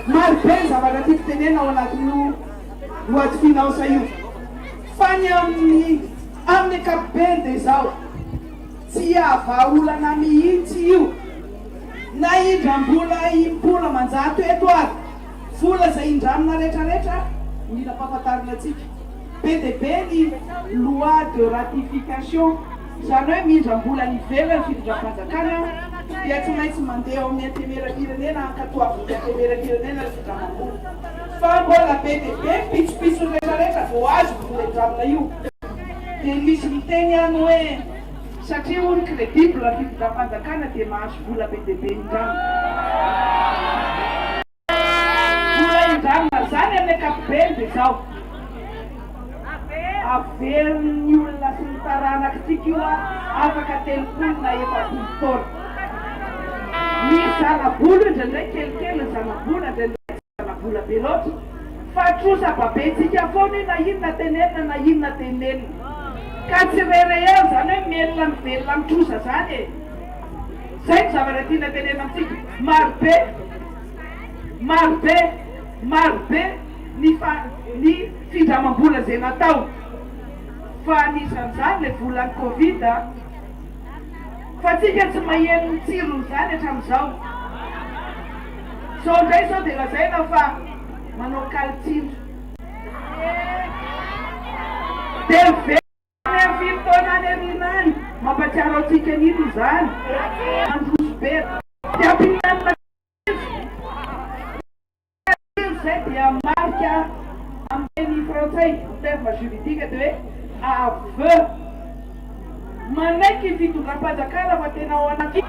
maro be ny zavatra tiako tenena ao anatin'io loaty finance io fa ny amin'ny ankapobeny dia zao tsy avaolana mihitsy io na indram-bola impola manjato eto ary vola izay indramina rehetrarehetra mila pahafantarina atsika be dia be ny loi de ratification izany hoe mindram-bola nivelany fitondram-panjakana dia tsy maintsy mandeha ao amin'ny antemera-pirenena ankatoavy antemera-pirenena fitondram-bola fa mbola be dia be pitsopiso rehetrarehetra vao azo vola indramina io dia misy miteny any hoe satria ony crédible fitondram-panjakana dia mahazo vola be dia be indramina vola indramina zany amin'ny ankapobeny dia zao averiny olona sy ny taranakitsika io afaka telopolo na efapolo taona misy zana-bola indraindray kelikely ny zana-bola indraindray zana-bola be loatra fa trosa babetsika foana io na inona tenenina na inona tenenina ka tsy rerehelo zany hoe melona mivelona mitrosa zany e zay ny zavatra tiana tenena amitsika marobe ny findramam-bola zay natao fa anisan'izany le volan'ny covid fa tsika tsy maheno ny tsirony zany hatramin'izao so ndray sao dia lazaina fa manao kalitsiro dia miverina amin'ny fitoana any arinany mampatsiaro atsika nino zany androso be dia ampinanina zay dia marika amin'ny frantsay en terme juridique dia hoe aveu manaiky fitondram-panjakana fa tena ao anaty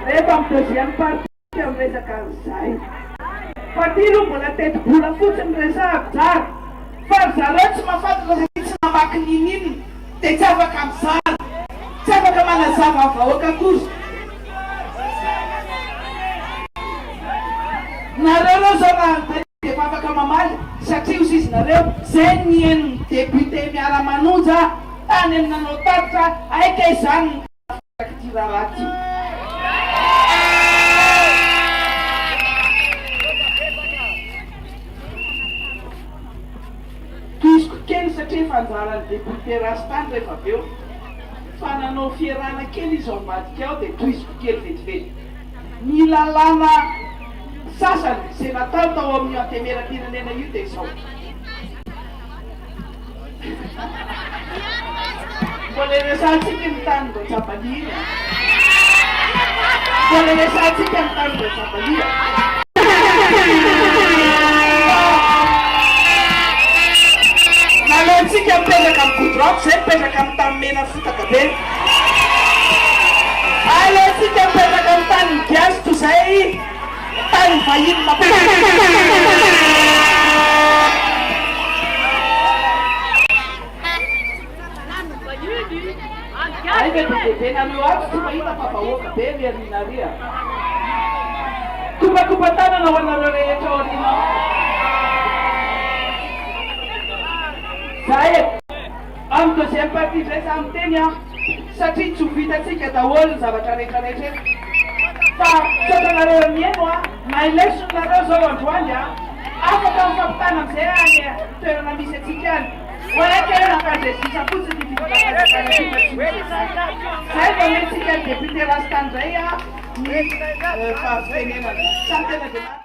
rehefa amin'ny deuxième partie amin'ny resaka an'izay fa ty aloha mbola teti-bola fotsiny resahako tsara fa zareo tsy mahafantatra satria tsy namaky ninino dia tsy afaka mizara tsy afaka manazava vahoaka kozy nareo reo zao na dia efa afaka mamaly satria osizinareo zay nienony député miara-manonja tany aminanao tatitra aika izany tiraraty toiziko kely satria fanjarany député rastany rehefa avy eo fa nanao fierana kely izy ao ambadika ao dia toiziko kely vetivety ny lalàna sasany zay natao tao amin'ny antemera-pirenena io dia izao mbola resantsika ny tany mbo tsapalia mbola resantsika ny tany mbo tsapalia naleontsika mipetraka amin'ny goudron zay mipetraka amin'ny tany mena fotaka be aleontsika mipetraka amin'ny tany migiazy toy zay tany vahiny ay vetivety naneo ato tsy mahita fa vahoaka be miarinaria kopakopa-tanana ho anareo rehetra ao arinao za e amin'ny deuxième partie zay za miteny satria tsy ho vitatsika daholo ny zavatra rehetrarehetra fa satanareo mieno na électionnareo zao androany afaka mifampitana amizay any toerana misy atsika any oaika nakandresisa fotsiny zay va metsika député rastany zay ny fahafitenenana samy tena dia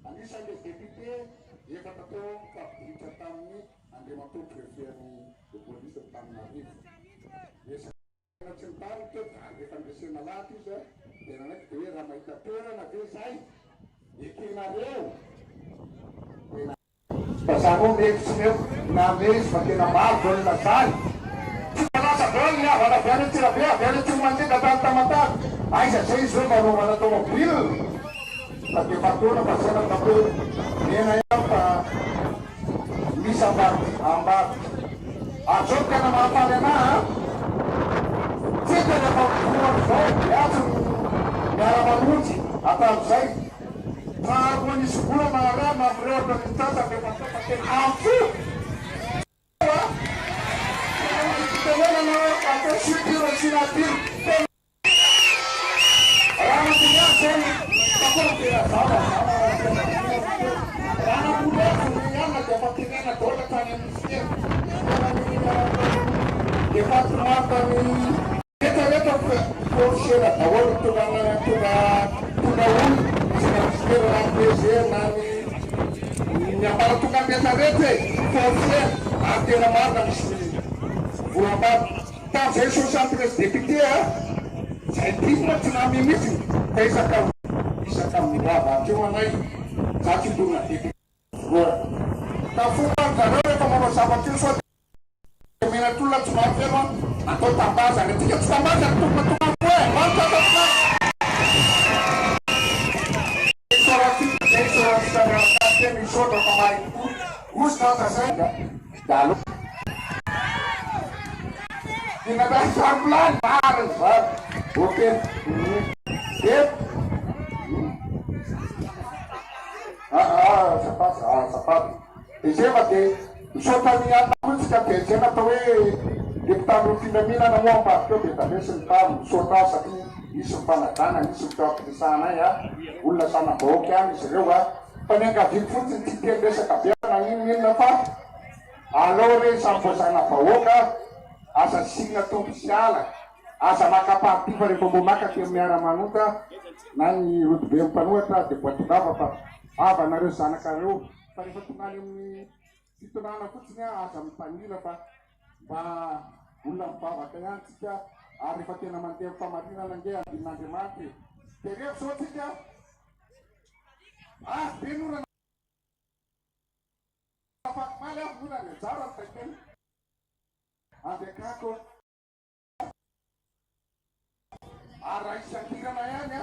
Anisan'le député efa tatao fampiditra tamin'ny Andriamatoa préfet-ny police Antananarivo. Resaka tsy nitarika ary rehefa andresena lahatry izy tena naiky dia hoe raha mahita toerana ve zay ekenareo tena bazano mevitsy na mesy fa tena maro baolina zany tsy malasa baolina avana avy any Antsirabe avy any Antsimonandry tany Tamatave aiza zay izy hoe manaovana tomobile fa dia fatona fa zana tapeo mena ihany fa misy ambady azao tena mahafaly anahy tsy tena fampifoana zao miatso miara-manonjy ataon'izay fa roa nisy volana raha mampireotra ny tasa dia fatota tena amfo tenenana atao sipira sy natiro raha mandinyany zany tapona tena zava raha namboleko ny ianna dia fa tenena daola tany amin'ny fiera dia fatomantany rehetrarehetra forcera daholo tonga olo sy namfiera nampezer na ny ambaratonga rehetrarehetra forcera ary tena marina misy volambady tam'izay soixante-treize député zay tifina tsy namimitsy fa isaka mirava atreo anay za tsy dorina député ka fomba zareo rehefa manao zavatra io sao menatolona tsy mahafeno atao tambazana tika tsy tambazana tombatombapo e mantatata tena isotra fa mariko osy tata zay dalo dinadasamplany mary zany ok sapaty izay fa dia misaotany anakotsika dia zay natao hoe deputany finaminana moa ambadika eo dia da mesy ny tano misaota satria misy mifanadana misy mitampirisanay olona sanam-bahoaka any izy ireo fa ny angaviko fotsiny tsy teny resaka beana inona fa aleo re samy voazana vahoaka asa signa tombo sy ala asa makaparty fa rehefa mbo maka ty miara-manota na ny rodobe mipanohatra dia boatodava fa avanareo zanakareo fa rehefa tonany amin'ny fitonana fotsiny aza mitanila fa mba olona mivavaka ihany tsika ary rehefa tena mandeha famarinana nge andin'Andriamanitra dia rehefa zao tsika be norana fakimaly aho norana jara ny takeny andekako ary raha isantirana ihany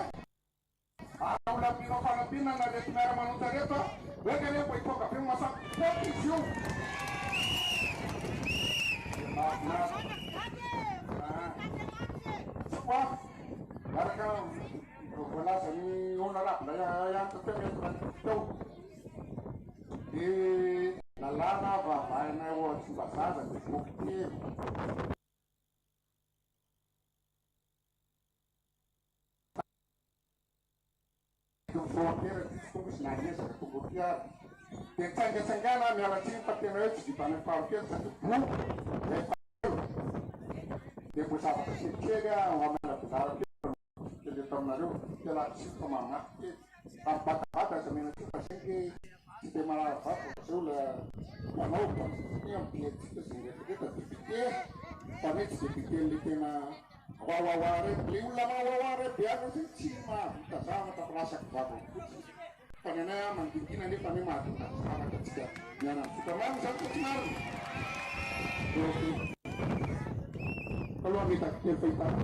ary olona mpinao fanapinana reto miara-manota reto oeka rehefa hitoka be masaky foty izy io tsy koa araka voalaza ny honorable ihany tateo mety teo dia lalàna vavaina ohatsy mba zaza dia boky telo frontera ty tonga sy nanesaka tomboty ary dia tsangatsangana mialatsiny fa tena hoe tsy dibany faharokely satria boky dia mbo zavatra kelikely amalabilara kely eto aminareo fialatsiny fa manaky kely ary batabata za mena tsika zengy tsy dia maharavava zao la manao satria ampiatsika zay rehetrarehetra député fa hoe tsy député le tena wawawa rety le olona mawawa rety any zay tsy mahavita zavatra fa lasaky vava fotsiny fa ny anay mandindina nefa ne mahavita zavatra tsika miana ny fotamamy zany fotsy marina aloha metako telo fahitana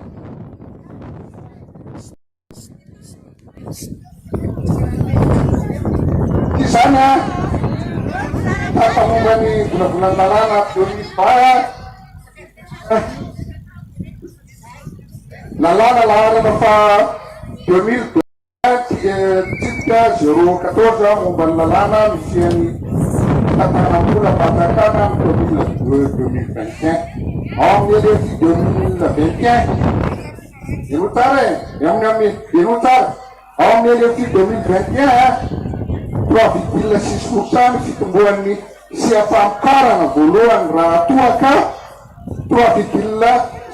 ty zany tafamombany volavolan-dalàna Dionisy Baya lalàna laharana fa 2000 014 momba ny lalàna misiany Tatanambola Batakana amin'ny 2021 amin'ny elefy 2021 eno tsara e amin'ny eno tsara ao amin'ny ety 2021 proavidila sisy kolotsany fitomboan'ny sy afakarana voalohany raha toaka proavidila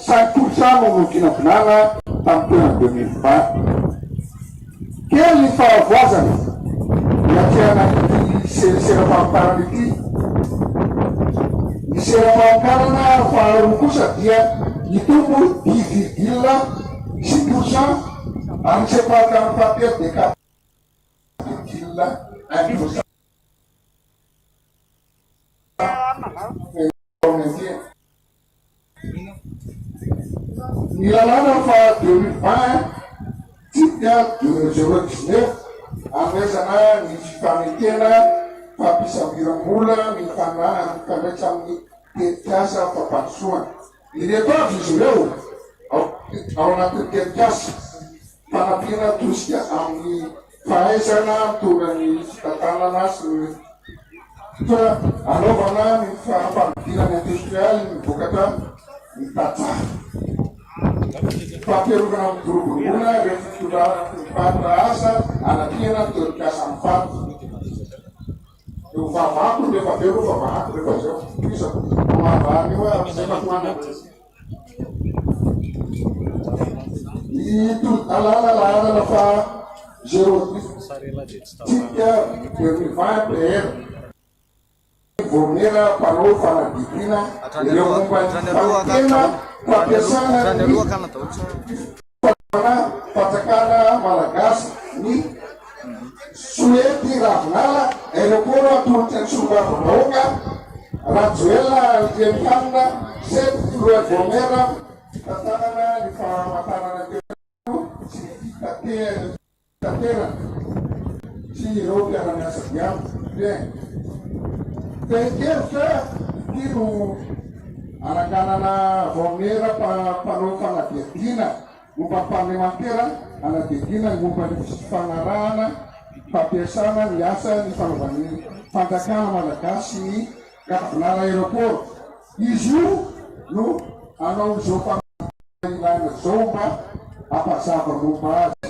5% no kinabinana tamin'ny taona 2020 kely ny fahavoazana miatiana ity sera-pamokarana ity. Ny sera-pamokarana faharoa kosa dia hitombo 10,6% amin'ny sepahakarana fahatelo dia 4,1%. Ny lalàna fa 2020 tika 2019 amezana ny fifanetena fampisambiram-bola ny fandraitra amin'ny teti-kasa fampandrosoana. Ireto avy izy ireo ao anatin'ny teti-kasa fanampiana tosika amin'ny fahaizana mitondra ny fitantanana sy ny anaovana ny fampidirana industrialy ny vokatra ny tantsaha fampiarovana amin'ny doroboroana rehefa fitondrana mipatra asa anampiana teorikasa amin'ny faty eo vavako rehefa aveo vavahako rehefa zao isako mahavany io amizay matoana ny tolodalana laharana fa 08 tika 2020 PR vomera mpanao fanadidina ireo momba ny famitena fampiasana ny fatsakana malagasy ny soety ravinala aeroporo atolotra ny solavabaoka rajoela liamihanina sety filoa vomera tatanana ny fahamatanana teo sy fitaterana sy ireo mpiara-miasa diamo tekerika tino anakanana vomera mpanao fanadidina momba parlemantera anadidina momba ny fanarahana fampiasana ny asa ny fanaovan'ny fanjakana malagasy ny gavinara aeroporo. Izy io no anao zao ilaina zao mba ampazava momba azy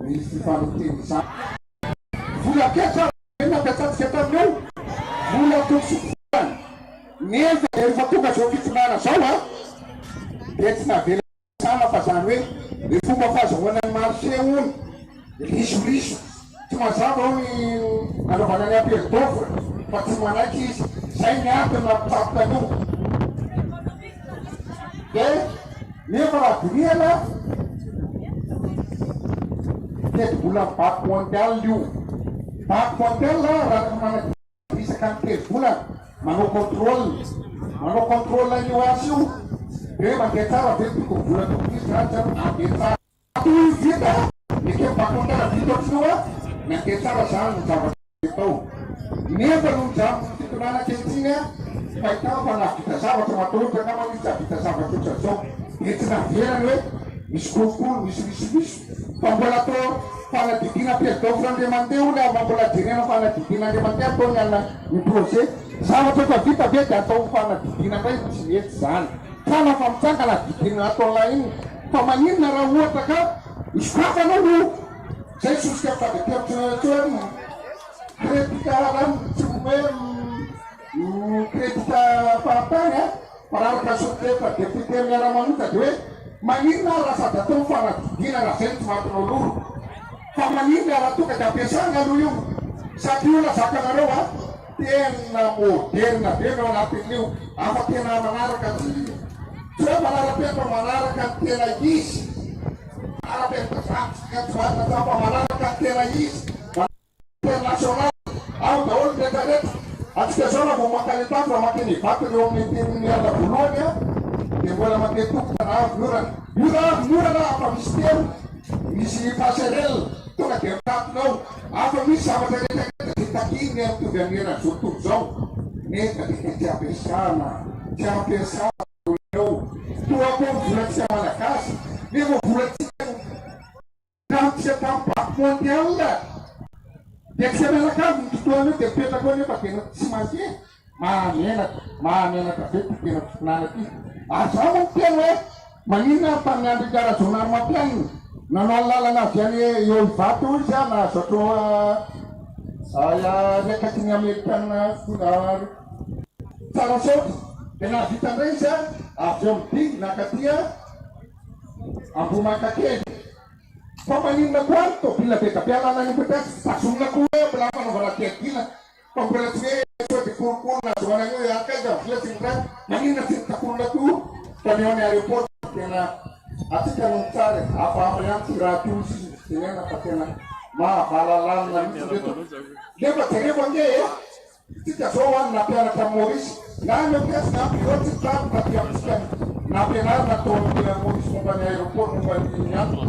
ny fifanoteny zany. Vola ketra nampiatsatsika tamineo vola tokosokoany nefa rehefa tonga zao fitonana zao dia tsy navela sana fa zany hoe ny fomba fahazahoana ny marché ony lisoliso tsy mazava ao ny anaovana ny appel d'offre fa tsy manaiky izy zay ny antony mampitapotanio dia nefa raha diniana teti-bola bac mondial io bac mondial raha mana isaka ny teti-bola manao contrôle io azy io dia mandeha tsara ve tokony vola tokony izy raha tsara mandeha tsara toy vita nike bac mondial vita ohatriny mandeha tsara zany ny zavatra tao nefa no jamo fitonana kehitriny fahitao fa navita zavatra matolotra ka manisy avita zavatra otra zao dia tsy naverany hoe misy kolokolo misy fa mbola atao fanadidina appel-d'offre andre mandeha ony mbola jerena fanadidina andre mandeha ataony ana ny projet zavatra efa vita be dia atao fanadidina ndray tsy mety zany fa nafa mitsanga nadidina ataonla iny fa maninona raha ohatra ka isokafanao no zay sosika fadetevitra crédita tsy hoe crédita fahatany pararaka sotreta député miara-manota dia hoe maninona raha sady atao fanadidina raha zay tsy matinao loro fa maninona raha tonga dia ampiasana aloha io sady io lazakanareo tena moderna be no anatin'io afa tena manaraka tsy hoe manara-pentra manaraka ny tena izy manara-pentra fa manaraka ny tena izy international ao daholo rehetrarehetra atsika zao na vo makaletato raha makeny vatony eo amin'ny teniny ala voalohany dia mbola mandeha tompona na avy orana io raha morana afa misy telo misy passerelle tonga dia mitatonao afa misy zavatra rehetrarehetra dia takiny mitovy amin'ena zao tontolo zao nefa dia tsy ampiasana eo toako volatsika malagasy nefa volatsika tamitsika tamin'ny bac mondial dia tsy menaka avy ny totoana io dia mipetraka eo nefa tena tsy mandeha mahamenaka ve tena fitonana ty azaho no tena hoe maninona tamin'ny andro ikarajona mampianina nanao lalana avy any eo Ivato izy a na azo atao rekaky ny Amerikana tsara saoty de nahavita ndray izy a avy eo amin'ny nakatia Ambohimankakely fa maninona koa any tôbila be kapialana ny peut-être tazomina koa hoe mbola fanaovana teadila fa mbola tsy hoe sao de korokorona azoana hoe akaiza vilatsiny ndray maninona tsy nitakolona koa fa ny ao ny aéroport tena atsika no tsara hafahafa ihany ty raha tio sy tenena fa tena mahavalalana mihitsy nefa jereko ange tsika zao any nampianatra Maurice na ny ampiasy na ampirotsy tabo taty amitsika nampianarina ataon'ny Maurice momba ny aéroport momba ny andro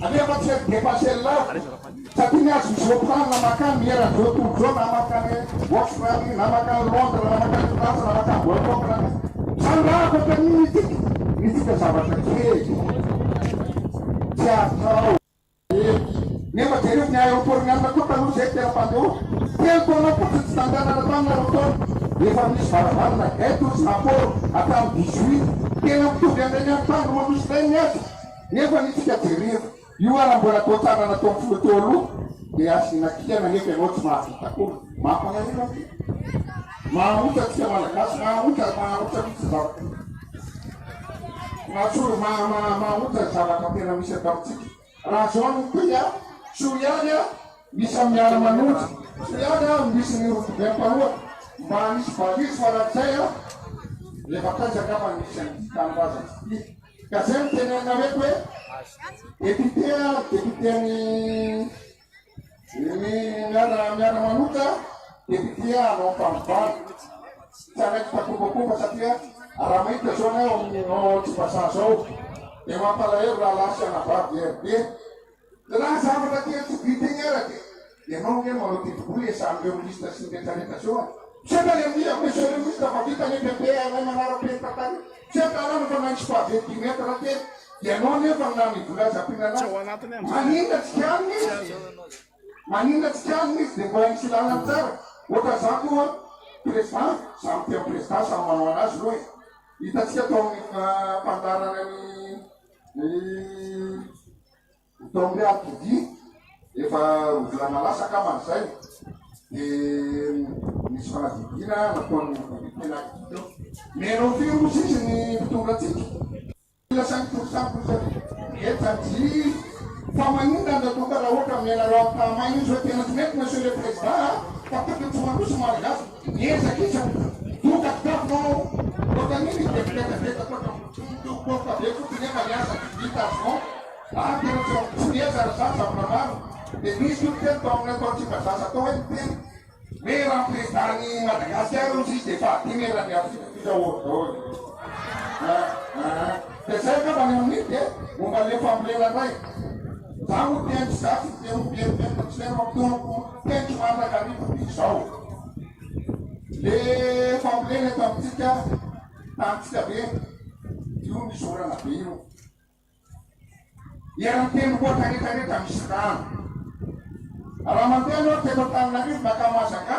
anefa tsy dépassé lavo satria ny azo izopran na makany mierany zao tontolo zao na makany Australie na makany Londres na makany France na makany Boycott samy raha kotaniny itsika zavatra kely tsy atao nefa jereo ny aéroport ny anona koa taloha zay tena mpandeha telo taona fotsiny tsy tanganana taminareo taona efa misy varavarana eto sy naporo hatramin'ny 18 tena mitovy andreny any tandro mamosy ray ny azy nefa nitsika jereo io ara mbola atao tsara natao folo teo aloha dia asinakikana nefa ianao tsy mahavita koa mampanahina mahaotra tsika malagasy mahaotra mihitsy zavatra mahatsoro mahaotra zavatra tena misy atao amitsika raha zao ny koa ia so ihany a misy amin'ny ala manonjy so ihany a misy ny rotobeam-panoa mba misy valizy fa raha zay a efa taizaka fa misy anytanindrazany ka zay mitenena hoe hoe député miara manotra député anao mpamivary tsy araiky takobakoba satria raha mahita zao nao tsy basa zao de mampalahelo raha lasy anavavy herbe de raha zavatra kely tsy vita igny araky de anao nge manao tivoboly esan'ireo minista sy nyretraretra zao seka le monsieur le ministre fa vita ny bebe anay manara-pentatany seka anao fa nanisy pave 10 metre kely de anao nefa namivola azam-pinanao maninona tsy kaniny izy maninona tsy kaniny izy de mba isilana tsara ohatra za koa président samy tia président samy manao anazy loha hitatsika tao amin'ny fandarana tao amin'ny altidi efa volana lasaka man'izay de misy fanadidina nataony tena teo menao firy moa sisy ny fitondratsika etanji fa maninona ndatota raha ohatra amin'nyanareo amin'ny tamay izy hoe tena tsy mety monsieur le président fa tokony tsy mandroso malagasy niezaka izy dokatokafonao otaniny defiletabeta toka be fotiny efa niasa vitation tena tsy nieza raha zany zavamaro de misy io teny tao amin'ny atao tsika zaza atao hoe teny hoe raha président ny Madagasikara izy izy de fa adimy erany afika ohatra de zay ka fa ny amin'iny de momba le fambolena ray za ho tiantsy zasy de mibebebetsy le mampitonoko tiantsy mandraka arivo zao le fambolena eto amitsika tantsika be io misy orana be io iaranteny koa taretareta misy rano raha mandeha anao teto Antananarivo maka Mazaka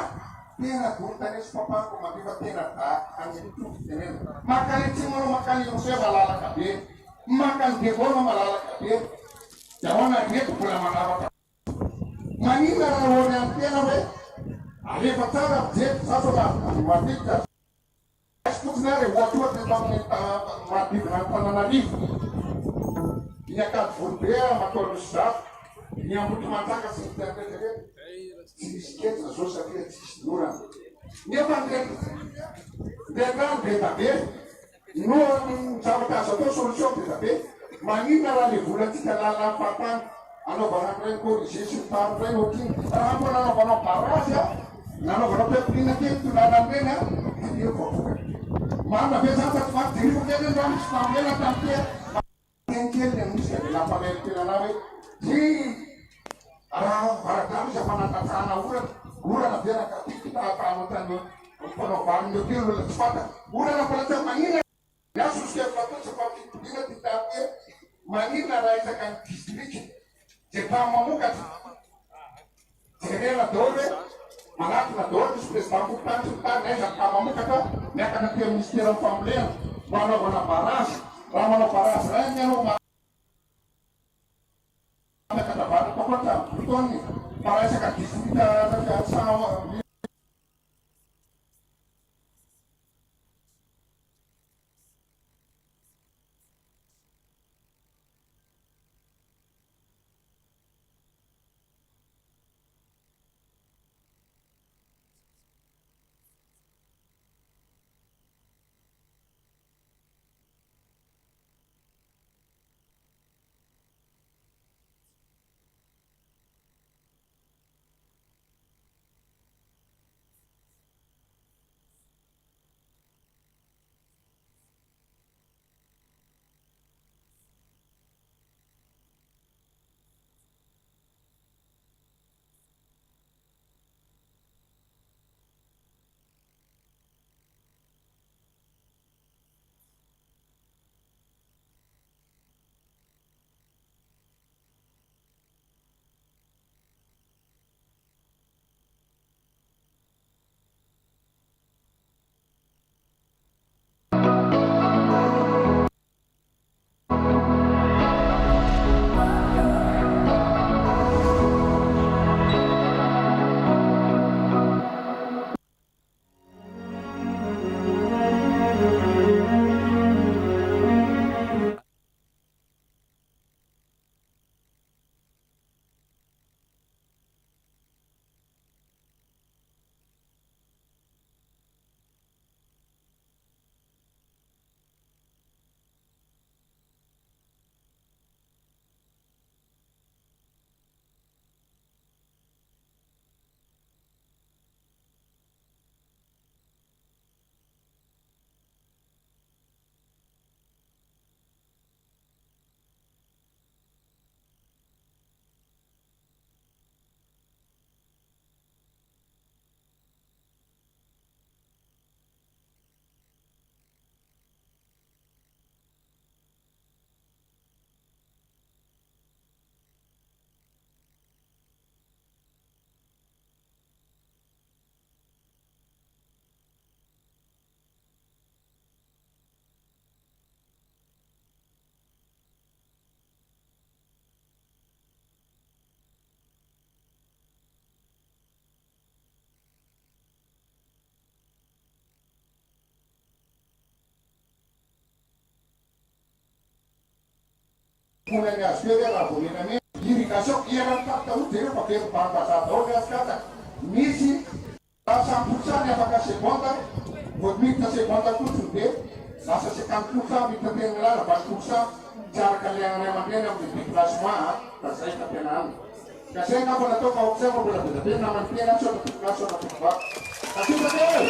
tena dontanesy papako mandefa tena anytoky tenena makany atsimano makany rosea malalaka be makany devona malalaka be de ahoana reto mbola manavaka manina raha ony any tena hoe alefa tsara jeto sasana madidika fotsiny ary ohatroa teto amin'ny madidina Antananarivo ny akady volobe mataolosy zato ny amboto manjaka sy ny tiaretrareta tsy misy ketsa zao satria tsisy dorana nefa ndraikrano betabe no zavatra azo atao solution betabe maninona raha le volatsika lala fatany anaovana reny corrigé sy mitaro reny ohatriny raha mbola anaovanao barazy a nanaovanao pepilina kely tolananyreny a io voavoka marina be zany fa tsy mampijirivo kely ndra misy fambolena tamite tenikely le misy de lampalelo tenana hoe ty raha varadaro izy afanantatrahana orana venaka tikytahatano tany fanaovanindreo kely lola tsy fata orana mbola manina miasosika fatotsy fa fitolina ty tape manina raha isaka ny district je tamy mamokatra jerena daholo hoe manatona daholo misy président fotany sy mitany aiza tamy mamokatra miakana tia ministère amin'ny fambolena mba anaovana barage raha manao barage rany ianao kota beton para sekat distributor dan sama mulanya sudah lah ini diri kasok ia rangkap tahu dia pakai bangsa satu dia sekarang misi sampusan yang pakai sekontar buat minta sekontar tu sudah masa sekampusa minta dia ngelar bangsa cara kalian yang dia yang di kelas semua saya kepenan kasih nggak boleh tahu kau saya boleh tapi nama dia langsung ke kelas atau apa tapi betul.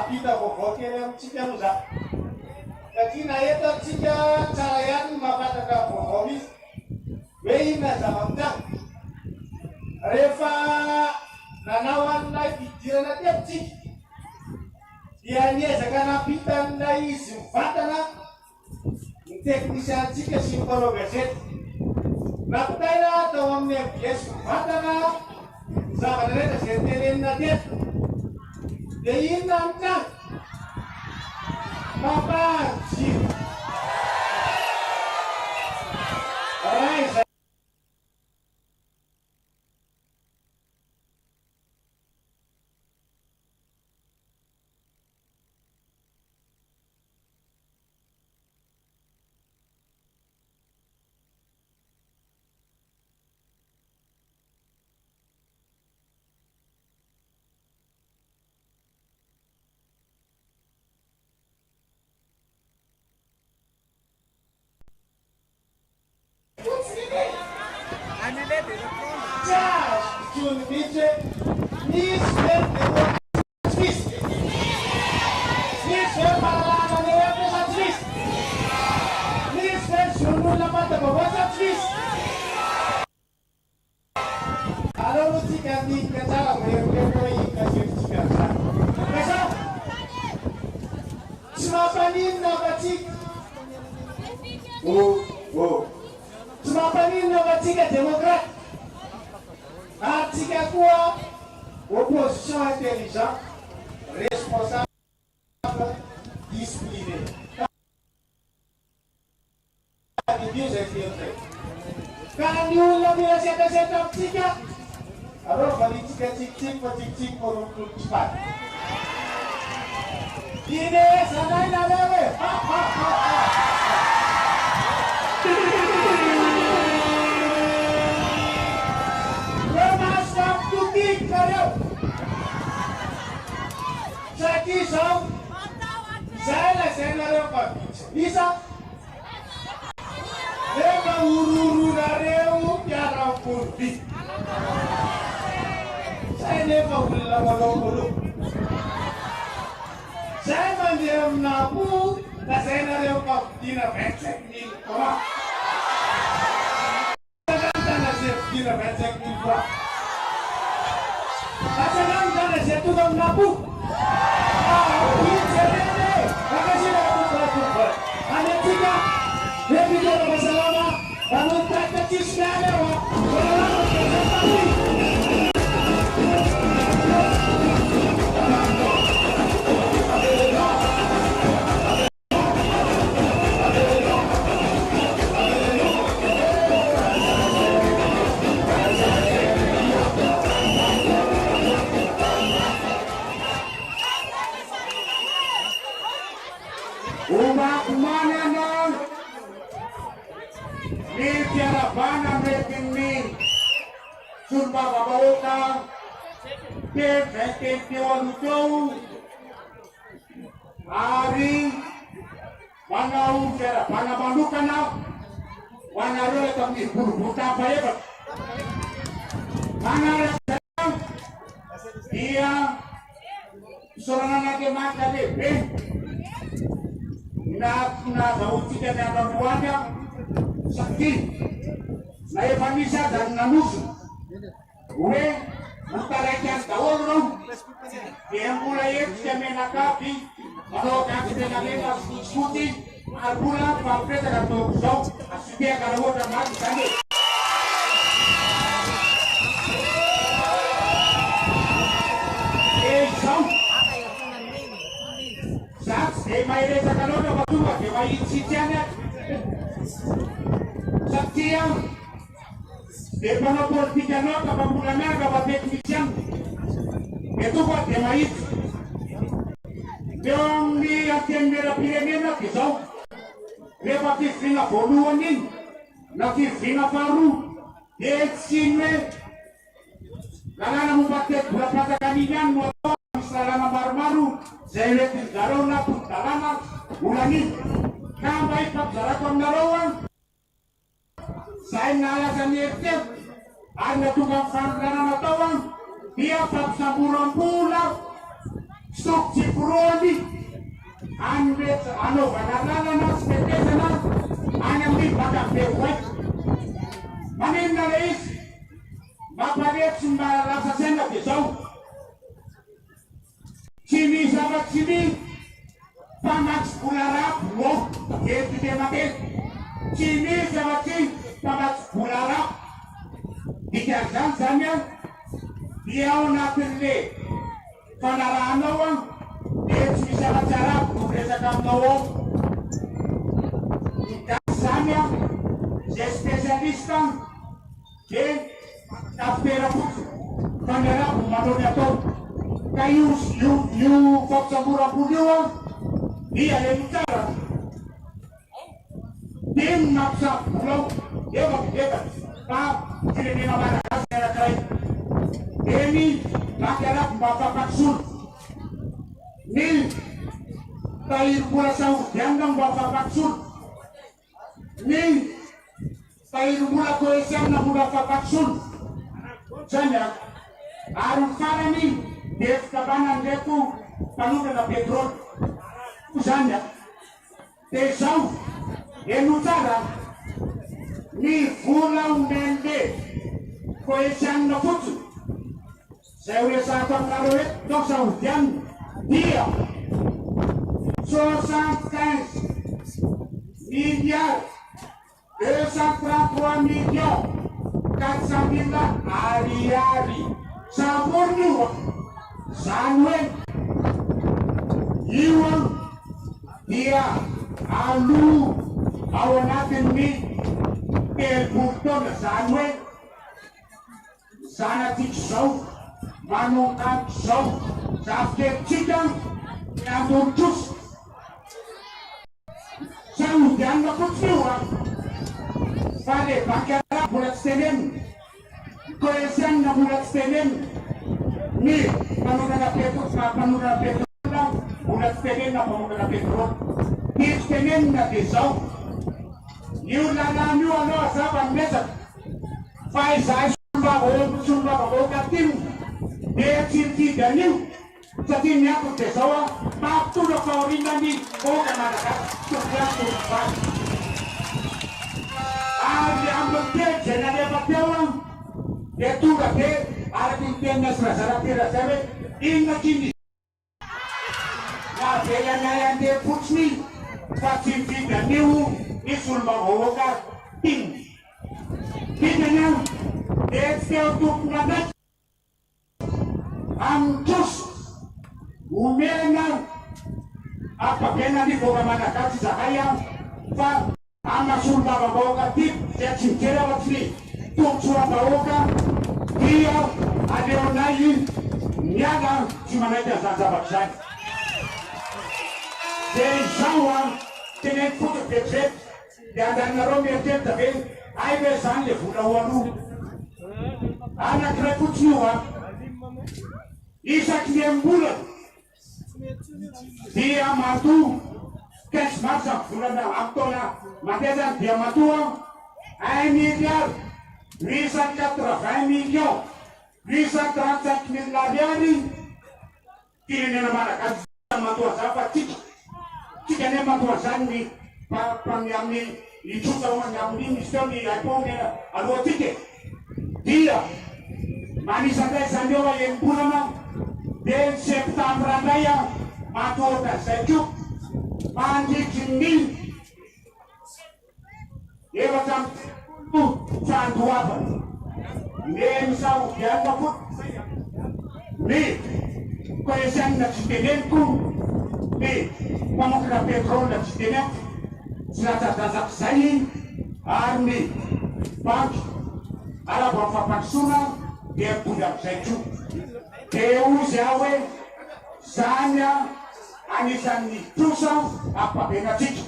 Kita bokoke yang cika muda. Jadi naya tak cika carayan maka tak bokomis. Weina zaman tak. Reva nanawan nai pikiran tiap cik. Dia ni sekarang pitan nai simfatana. Teknisian cika simpalo gaset. Naktaina tawamnya bias simfatana. Zamannya tersentelin nadiat. Jadi nanti Bapak Cik. Alright. Jun bice ni spende twist ni spende para la manera de la twist ni spende napata ba? What's up, please? Alam mo si Candy Kacala, mayroon ko yung kasi si Kacala. Kasa? Sumapanin na ba, Chik? Sumapanin na ba, Chika, Democrat? At Chika kuwa, opposition intelligent, responsable, discipliné. Kan diulang bila siapa Chika, alors balik Chika cik korupsi cepat. Ini sana nalawe. Lemas waktu tiga. Saki sang. Saya lewat. Bisa. Leva uru dareu piara purdi. Saya leva ulu. Saya mandiam nabu, saya nareu kau dina becek ni kau. Dina becek ni kau. Saya nanti saya tu kau nabu. Ini cerita. Makasih aku bersyukur. Anda tiga. Lebih dari masalah, bangun tak kecil sekali, wah. Ubah kemana dong? Ni tiada bana mekin ni, sumpah babaoka, mekin tiwan jauh, hari, mana tiada bana bandukan nak, mana ada kami buta bayar, mana ada dia, seorang lagi mata deh, na tahu kita ada buahnya. Sakit, saya panisa dan nanus, gue mutarakan tawar dong, yang mulai semenaka kapi, kalau kaki dengan lepas diskusi, alpula pampret akan berusau, aslinya kalau orang mati tadi. Saud, saat saya desa kalau ada berdua, saya isinya. Saktiang, depan opor tiga nak apa mulanya apa teknisian, itu buat demait. Yang ni yang merah pilih nak kisau, lepas itu nak poluanin, nak itu baru, eksime, kalau nak buat berapa kalian motor, misalnya baru, saya lihat garona pun talana, ulangin, kampai pak jarakon garowan. Saya ngalasan yetep, ada tukang pangkalan atauan, dia paksa burung pulang, stok ciprodi, andet, banana, spesial, anam di badak dewek, manin nalais, bapak dia sembarang rasa sendak pisau, sini sahabat sini, panas pularap, wah, dia tidak mati, sini sahabat sini. Pabat pularap dikerjakan sana dia nakerle panaranawan dia bisa bicara memberitakan nawang kita sana spesialistan ke tapera put panarap manusia tu kayu you fakta murah punya dia lentar tim maksa pulau dia tak tidak mana saya kaya ini masyarakat bapak paksul ni tair pula sahur diandang bapak paksul ni tair pula koesian na bapak paksul saya arun sana ni des kabanan detu panuda na petrol usanya desau enutara ny vola omende koesianina fotsiny zay horesahako aminareo eto tao saodianina dia 75 milliards 233 millions 400 000 ariary samborino zany hoe io dia alo ao anatin'ny telopolo taona zany hoe zanatiky zao manokako zao zafikelitsika andolotroso saodianina fotsiny io fa le bankara mbola tsy tenenina koesianina mbola tsy tenenina ny mpanodana petrola mbola tsy tenenina mpanodana petroly ny tsy tenenina dia zao io lalàna io aloha zava-mesaka fa izahay sombavahoaka tiny dia tsy mifidy an'io satria ny antony dia zao a mampitondra fahorinany oka malagasy tokoatorobany ary amin'ny teny zay nalefa teo a dia tonga be araky ny tenina sy razaratera zay hoe inona kiny navelanay andeha fotsiny fa tsy mifidy an'io nisy olombavahoaka tiny vidany ao dia tsy teo tompona ndraiky amin'ny troso omena apabena ny voka malagasy zahay a fa amasolombavahoaka ty zay tsy mijery ao atsy tombotsoam-bahoaka dia aleonay miala tsy manaiky an'izany zavaky zany dia izao a teneny foto vetivety dia andaninareo mieritreritra ve ay ve zany le vola hoan'olo anankiray fotsiny io a isaky ny ambolana dia mato 15 mars amin'ny volana amin'ny taona mandeha zany dia matoa 1 milliard 880 millions 835 000 ariary firenena malagasy matoa zany fa tsika ne matoa zany ny amin'ny itsotra amin'ny misy teo ny aipony aloha tsika dia manisandray zany eo enim-bolana dia septambra ndray a matoaka zay ko mandrikry ny efatra fandoavana ny saodianina fo ny koesianina tsy teneniko ny mpamokatra petrole tsy teneniko tsy ratsadazako zay ary ny banky arabo amin'ny fampandrosoana dia mboly am'izay ko dia ozy aho hoe zany a anisan'ny trosa ampabenatsika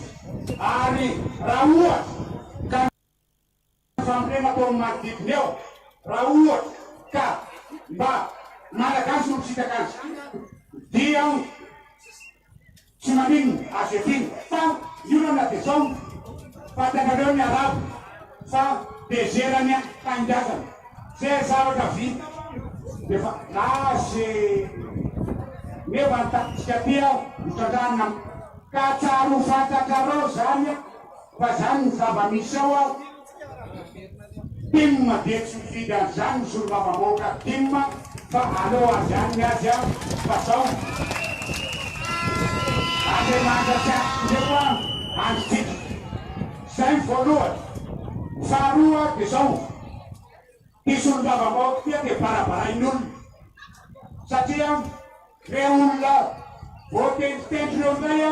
ary raha ohatra ka fambolena atao manodidina eo raha ohatra ka mba malagasy no misitaka azy dia tsy maninona azo etiny fa io nana dia zao fatanareo ny arabo fa dezerany tanindrazana zay zavatra vita defa lasy nefa nitatsika tia mitrandrana ka tsaro fantakareo zany fa zany ny zava-misy ao a timma dia tsy mifidy an'izany ny solombavahoaka timma fa aleo azy any azy a fa zao andriamanitra tsy atsindreo a androtsika zay voalohany faharoa dia zao isy olombavahoaka tia dia barabarain'olona satria re olona voatendritendryreo zay a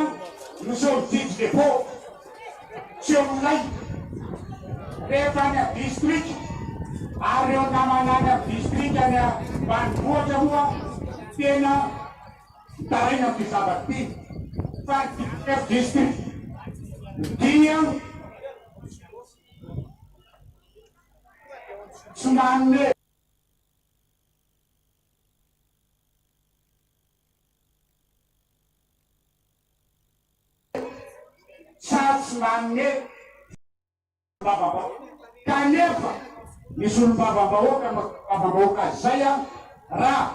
noseo mijidy depo tsy eo milay rehefa any a district ary reo namanany a district any a mbanivohatra moa tena mitaraina amin'ny zavaty ty fa f district dia tsy manome tsy manome kanefa misy olombavambahoaka zay a raha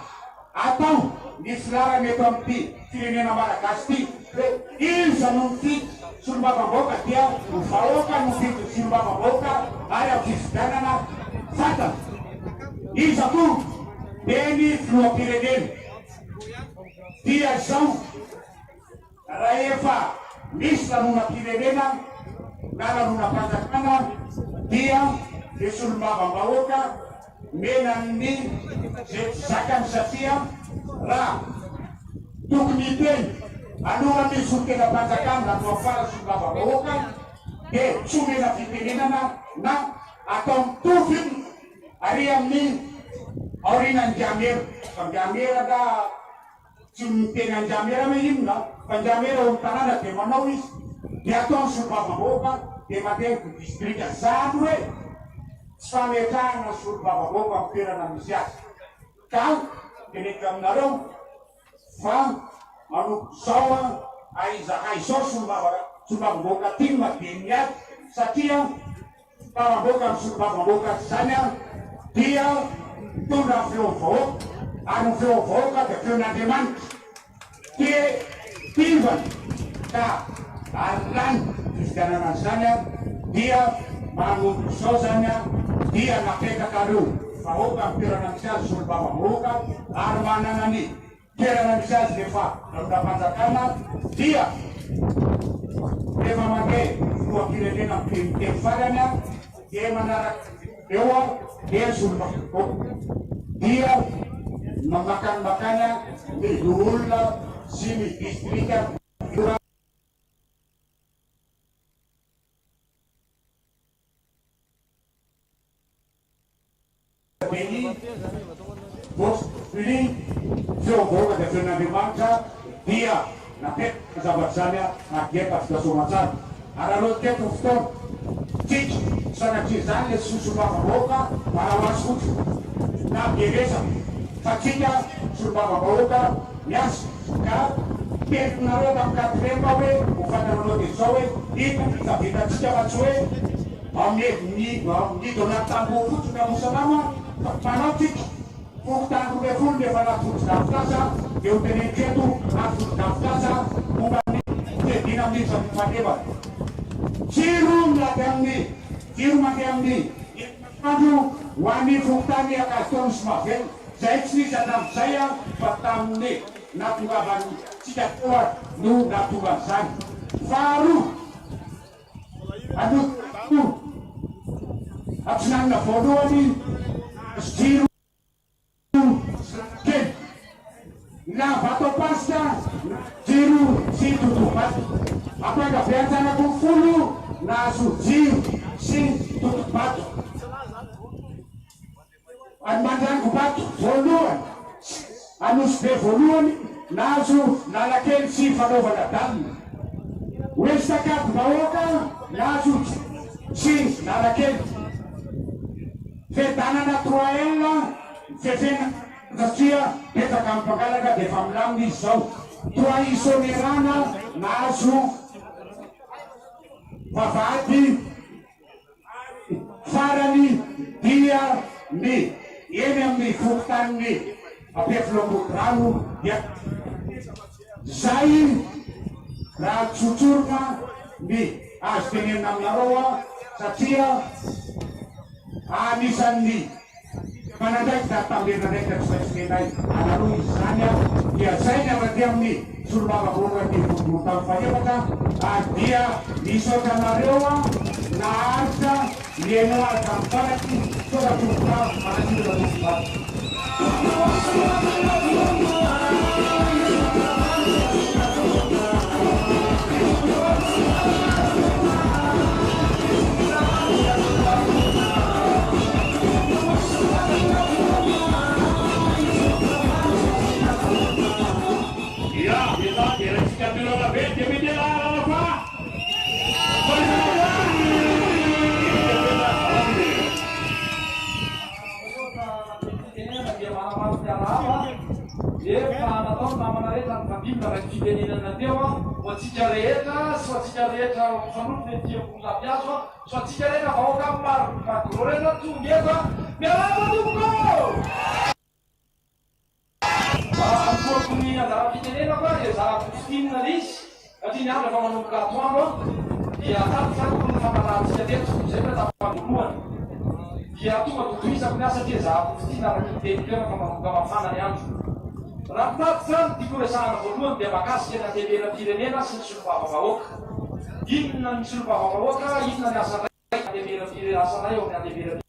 atao nisy lara mety amin'ity firenena malagasy ty hoe iza no mifidy solombavamboaka dia vahoaka no vito solombavamboaka ary amin'ny fifidianana fatana. Iza koa teny filoham-pirenena dia zao raha efa misy lanonam-pirenena na lanonam-panjakana dia le solombavambahoaka menan'ny zay zakany satria raha tokony teny alohan'ny solon-tenam-panjakana na no afara solombavambahoaka dia tsy omena fitenenana na atao mitovy ary amin'ny aorinan-diamera. Fa ndiamera da tsy miteny an-diamera me inona fa ndiamera olo tanàna dia manao izy dia atao solombavambahoaka dia matetika distrika zany hoe tsy fametrahana solombavambahoaka amin'ny toerana misy azy. Ka teneko aminareo fa manompo zao aizahay zao solombavambahoaka ty madiny azy satria solombavambahoaka amin'ny solombavambahoaka zany dia mitondra feom-vahoaka ary ny feom-vahoaka dia feon'Andriamanitra dia tivany ka alany fifidianana zany dia manompo zao zany dia napetaka reo vahoaka amin'ny toerana misy azy solombavambahoaka ary manana ny toerana misy azy rehefa lanonam-panjakana dia rehefa mandeha filoham-pirenena miteny farany dia manaraka eo dia solombavambahoaka dia mamakanimakany ny olona sy ny distrika postuli feom-vahoaka dia feon'Andriamanitra dia napetaka zavatra zany ageta fidasomatsara ary aloha teto fotoana tsika sanatria zany le solombavambahoaka malahoazy fotsiny na beresaka fa tsika solombavambahoaka miasa ka tentinareo tamin'ny katremba hoe ho fantanareo dia zao hoe ito zavitatsika fa tsy hoe nido anaty tamboho fotsiny amosalama fa manao tsika fokotandro le folo nefa anaty foto-davitasa dia ho teneniketo anaty foto-davitasa momba ny fiadina amin'ny zavim-pandevana. Jiro mandeha amin'ny andro ho an'ny fokotany akazotony sy mavelo zay tsy nisy hatramin'izay fa tamin'ny natongavantsika toa no natongan'izany. Faharoa anoto ampsinanina voalohany jiro kely na vato pasika jiro sy totobato ampangabeanjanako folo nahazo jiro sy totobato any mandrango bato voalohany anosy be voalohany nahazo lalakely sy fanaovana dalina hoe sakady vahoaka nahazo sy lalakely fedanana 3L fefena satria petaka amin'ny mpangalaka dia efa milamina izy zao 3 isonerana nahazo vavady farany dia ny eny amin'ny fokotaniny ampefilombodrano dia zay raha tsotsorona ny azo tenenina aminareo satria anisan'ny manandraiky da tambena ndraiky da tsy faitsinenay analoha izy zany dia zay ny avy aty amin'ny solombavambahoaka ny volovolo tamin'ny fahefatra dia misaotra anareo naharitra miainao araka amin'ny faraky soa tokotra manasira nosivata. Watsika rehetra sy watsika rehetra mifanoto le tiam-polampy azo so atsika rehetra vahoaka magro rehetra tonga eto miarahaba tompoko antokony anjara fitenena koa dia zara-postinina izy satria ny andro efa manomboka atoandro dia tatyako ny famalahantsika teto zay hoe tapambolohany dia tonga dodoisako ny asa satria zahapofitina arakyteny fa manomboka mafana ny andro raha mitaty zany tiako resahana voalohany dia makasika ny andeveram-pirenena sy ny solom-bavavahoaka inona ny solom-bavavahoaka inona ny asa ray asa ray eo amin'ny andeveram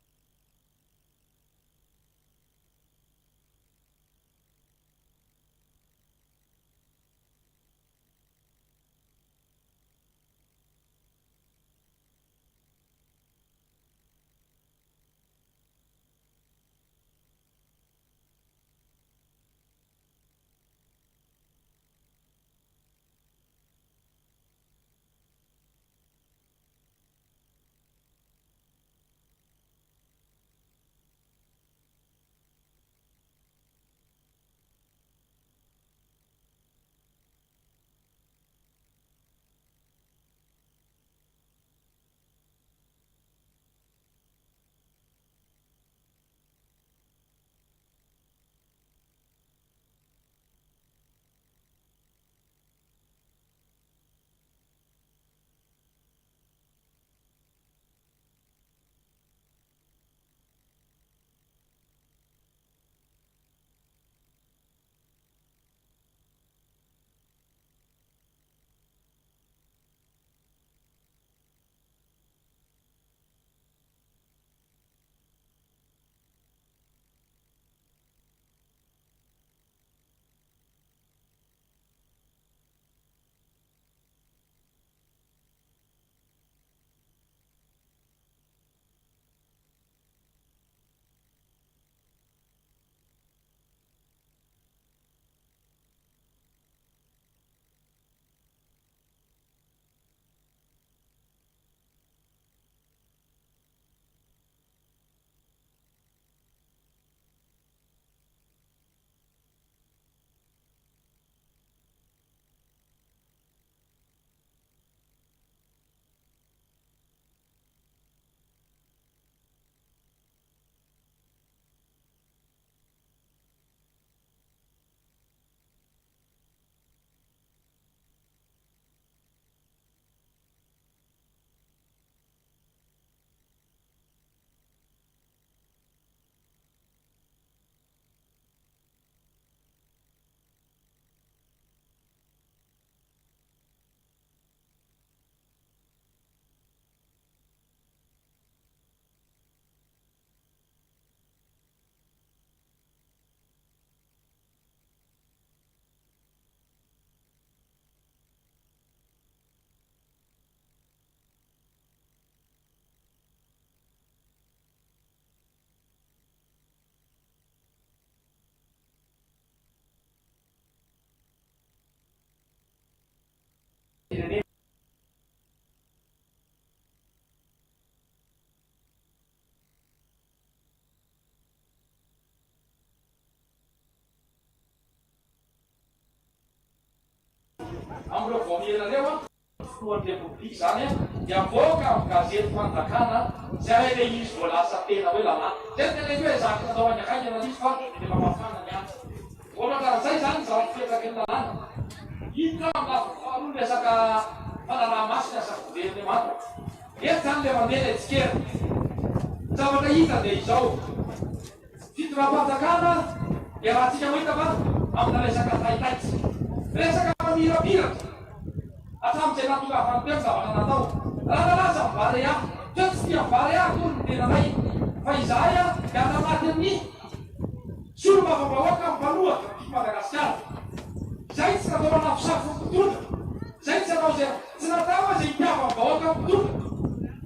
amreo voamienareo fotoan'ny republika zany dia avoaka amin'ny gazety fanjakana zay le izy voalasa tena hoe lalàna zay tena hoe zaka atao any akaikana izy fa efa mafana ny andro voana karan'izay zany zava-fipetraky ny lalàna hita faharoa resaka fanaraha-masina asa gouvernemanta eto zany le mandeha etsikera zavatra hita dia izao fitoram-panjakana dia raha tsika mohita fa amina resaka taitaitsy resaka mamirapiratra hatramin'izay natongavany teo zavatra natao raha nalaza mivary ahy teo tsy tia mivary ahy toy ny tenanay fa izahay a dia anamaty amin'ny solom-bavavahoaka mipanohatra ty Madagasikara izay tsy natao anafosafo mpitondra izay tsy anao zay tsy natao zay hitiava vahoaka mpitondra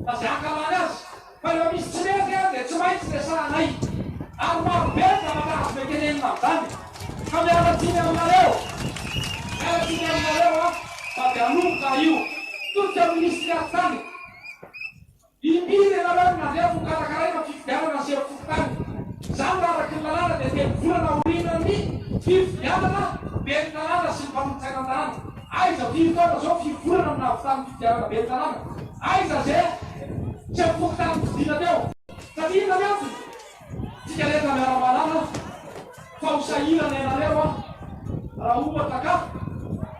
fa zay ankalany azy fa rehefa misy tsy mety a dia tsy maintsy resahanay ary marobe zavatra azo mekenenina amin'izany ka miaratsiny aminareo miaratsiny aminareo a fa dia anomboka io totika ministry ary-tany impiry ianareo nandeha fokarakaraina fifidianana sy fokotany zany raha araky ny lalàna dia teny volana orinan'ny fifidianana be ny tanàna sy ny mpanompontsaina an-tanàna aiza fifotoana zao fivolana amina avitany fifidianana be ny tanàna aiza zay tsy fokotany fidina teo satria ina miantony tsika leta miara-manana fa ho sahirana ianareo a raha ohatra ka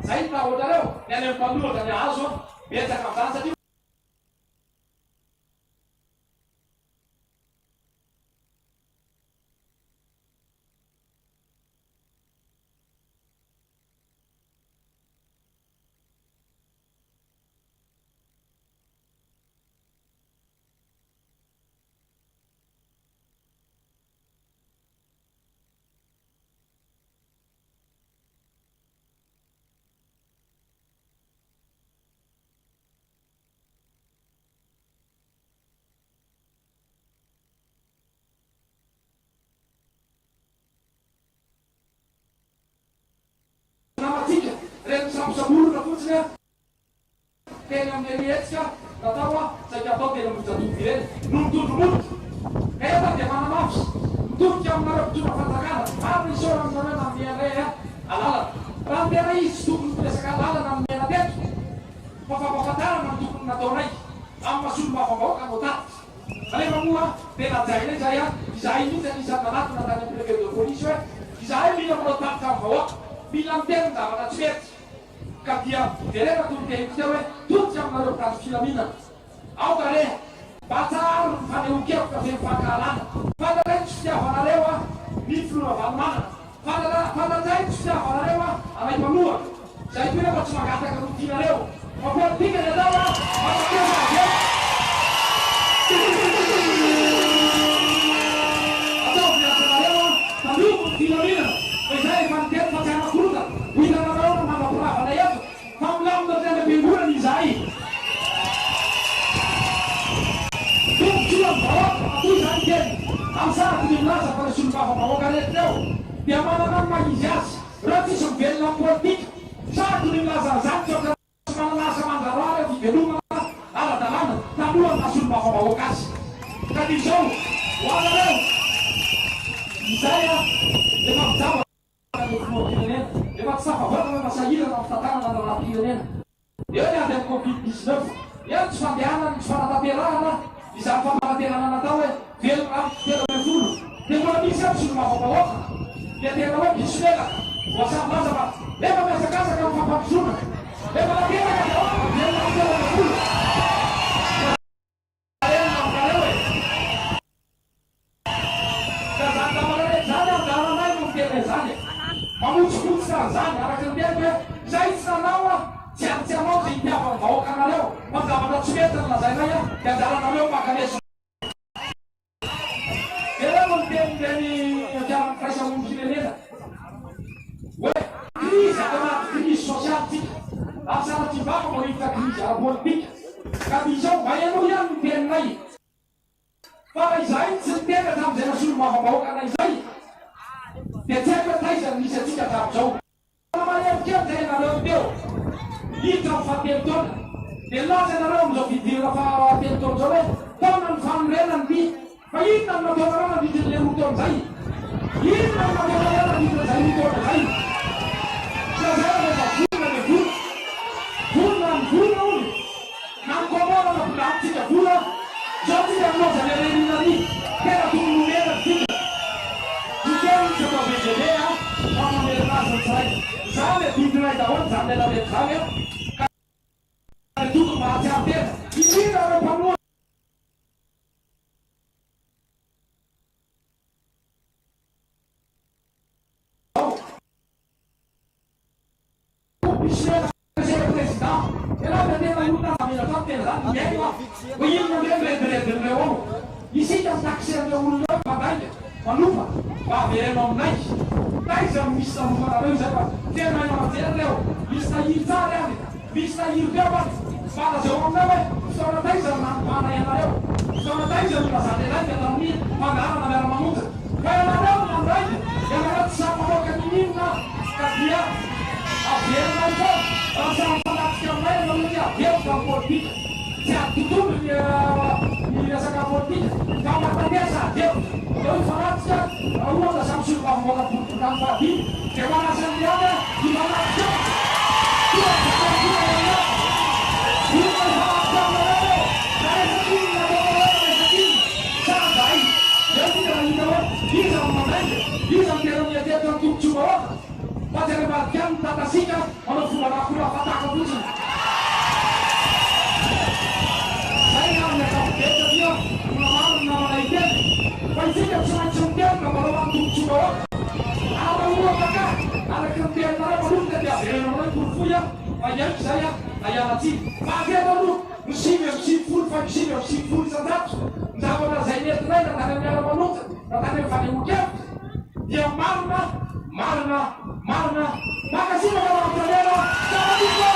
zay tahoatrareo ny any amin'ny malohaka ny azo betsaka amin'izany satria namatsika reny sambosamborona fotsiny a tena amin'ny etsika natao a saika atao tena mojatoky ireny no mitondromolotra nefa dia manamafy mitodika aminareo mpitondra fanjakana ary nisora aminareo na miandray a alalana raha ny tena izy tokony miresaka alalana amin'ny mena teto fa fampafantarana ny tokony nataonay amin'ny masolo mafambaoka no tatitra anefa moa tena jainay zay a izahay mihitsy anisan'ny manatona tany amin'ny préfet de police hoe izahay mila manao tatitra amin'ny vahoaka mila miteny ny zavatra tsy mety ka dia derena tolotehiko teo hoe todika aminareo mpitandro filaminana ao ka reha mba tsara ny fanehonkeko ka fe mifankahalana fantatray tsy fitiavanareo a ny filona vanomanana fantatray tsy fitiavanareo a anay mpanohaka zay toy nefa tsy mangataka no tianareo fa politika ny atao a matatezaae atao fiasanareo a tamioko ny filaminana fa izay efa niteny fa tsy anakorota hitanareo no manapiravana eto fa milamina tena am-piangolana izahay tombotsoa ny vahoaka atoy izany teny amin'ny sarako ny milaza fa resolombava vahoaka rehetra teo dia manana ny mahizy azy raha tsisy mivelona amin'ny politika sarako ny milaza an'izany tsotra tsy mananasa mandraroary fivelomana ara-dalàna talohan'ny nasolombava vahoaka azy ka dia izao ho anareo izay a efa mijaba firenena efa tsy safavoaka masahirana amin'ny tantanana andrana-pirenena eo ny ady amin'ny covid-19 eo tsy fandehanana tsy fanatanterahana izany famanaterana natao hoe velona amin'ny telo ambin'ny folo dia mbola misy aby solomavavahoaka dia tena hoe misy menaka voasamylaza fa efa miazakazaka amin'ny fampampisorona efa nateraka dia velona amin'ny telo ambin'ny folo arenina aminareo e ka zany damanarety zany amin'ny daranay no mitena zany mamotsikotsy ka zany araka ny teny hoe zay tsy nanao a tsy antsy anao zay hitiava ny vahoaka anareo fa zavatra tsy mety ny lazainay a dia anjaranareo makaneso ela no mitenyreny ampiarany firaisamon'ny firenena hoe krizy atao anaty krizy sosialitsika asaratsy vava mahita krizy ara-politika ka izao mba ianao ihany ny teninay fa raha izahay tsy niteny hatramin'izay nasolo-mavavahoaka ana izay dia tsy haiko taiza nisy atsika hatramin'izao malemokely zay nareo teo hiditra amin'ny fahatelo taona dia laza nareo amin'izao fidirana fahatelo taona zao hoe taona ny fanorenany ty fa inona ny nataonareo nandritry le roa taona zay inona ny nataonareo nandritra zay roa taona zay sa zay rehefa volona le volona ny volona ony na nykomona na volantsika vola zao tsika miloza le reninany tena tokony nomena tika tikeny tsy atao VGD a famamerinazy ny tsiray zany e bidinay daholo zany lela mety zany a ka le tokony mahatsy amin'ny tena indrindra reo mpanoa président ela dia tena olona namena fa tena zany miaino a ho inona ndreny rediredinireo ao isika mitaxen'ireo olonareo mpandaika manofa mba avereno aminay taiza misy namofanareo izay fa tena haino amajeryreo misy nahiry tsara any misy nahiry teo any fanazeo aminay hoe fotoana taiza no nanompana ianareo fotoana taiza no lazany anay miatarany fangarana miara-mamonjy fa ianareo no nandraiky ianareo tsy samy mamoaka ninina ka dia averinay fao raha samy fanatsika aminay anareo ny averoka amin'ny politika tsy atotono ny resaka politika fa matanesa averoka eo ifanatsika raha ohatra samy solomavavoaka politika amin'ny fahadimy dia manasany ihany ny manatsika iza mitera miateto ny tombotsoa oaka fa tsy rehefa tiany tatasika manao fomba nakora fataka fotsiny beta dia mengamalkan nama lainnya. Wajib semacam dia kalau waktu coba. Apa uang kakak? Ada kerjaan mana belum kerja? Orang berfuya, ayat saya, ayat nanti. Pakai baru musim full sangat. Jangan ada saya lihat lain dan ada yang malu, dan ada yang paling ujian. Dia marna. Makasih orang saudara. Jangan lupa.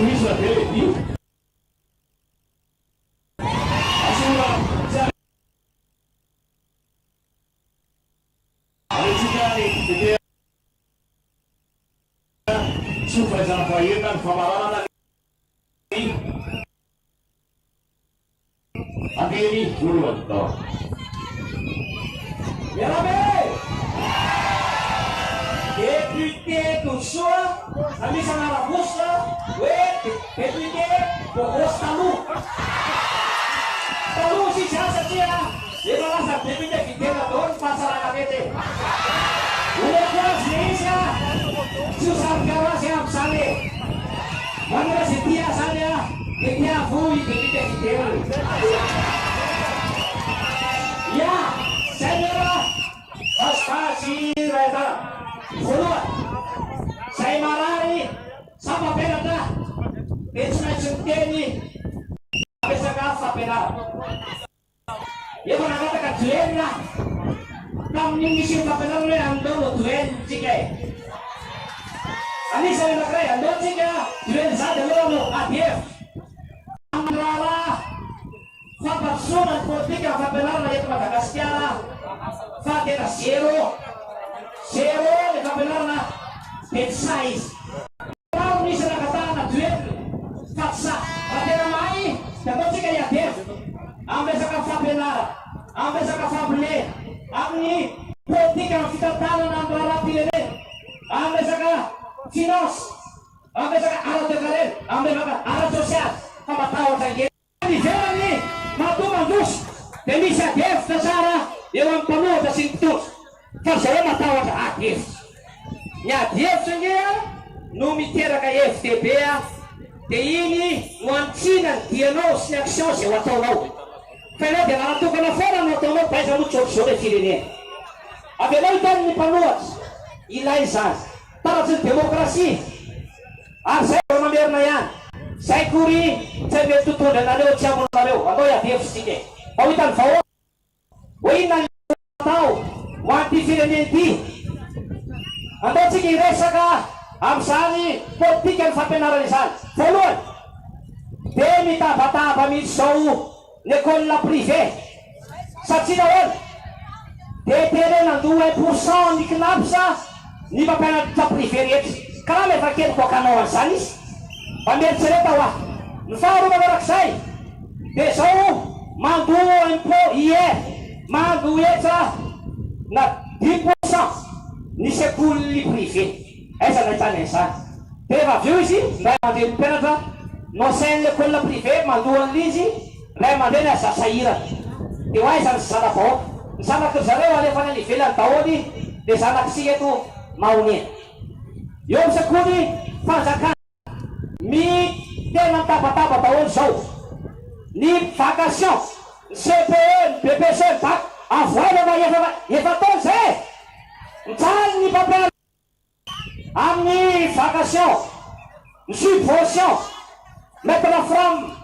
Isso é televisivo. Supaya sampai dan pemahaman ini, ini dulu toh. Député tout ça, ami sana la bourse, ouais, député pour Rostamu. Tahu si siapa dia? Dia malah sa député kita don pasar agak udah kelas Indonesia, susah kawan siap sale. Mana setia saja, dia fui député kita. Ya, saya pasti rasa. Follow. Saya marari sama penata. Besok centeni. Besok apa penata? Ya mana kata kajian lah. Kamu ni mesti apa penata ando tuan jika. Ani saya nak kaya ando jika tuan sahaja lo adief. Amrala. Fakat sunan politik apa penata ya kepada kastiala. Fakat zero di kabilar na head size. Kalau ni sana kata na duet faksa. Pada ramai, dapat sih kayak dia. Ambil saka fabelar, ambil saka fable. Amni politik yang kita tahu na antara pilih. Ambil saka finos, ambil saka alat dekaren, ambil saka alat sosial. Kamu tahu saja. Di jalan ni, matu mandus. Demi saya dia dasara, yang penuh tersintus. Saya matawa sa akif. Nya dia sengaja numitera kay FTP te ini wanchinan tiano siak sose watolo. Pero de la tu kana fora no tomo pesa mucho sobre filene. Abelai dan ni panuat ilaisa para sa demokrasi. Saya mamer na yan. Saya kuri saya betul dan ada ucapan lalu. Ano ya dia sike. Pawitan fawo. Winan tahu Wanti filamenti, anda cakap rasa kah? Amsani politikan sampai naralisan. Follow. Demi tak bata pamit show nekon la privé. Saksi lawan. Detere na 2% di kenapsa ni bapana la privé. Kalau lepakin kau kanawan sanis, pamit cerita wah. Nfaru mabaraksai. Besok mandu empo mandu na 10% ni sekuli privé. Essa não está nessa. Teva viu isso? Vai mandar penetra. Não sei le quella privé mandou lisi. Vai mandar essa saída. E vai sana po. Sana kerja wale fana li filan tawodi. De sana kesiye tu maunya. Yom sekuli fazakan. Mi tenan tapa tawon show. Ni vacation. CPN, PPC, pak. Afuera ya fatonse. Tal ni papel. Amni vacation. Subvention. Mettre la femme.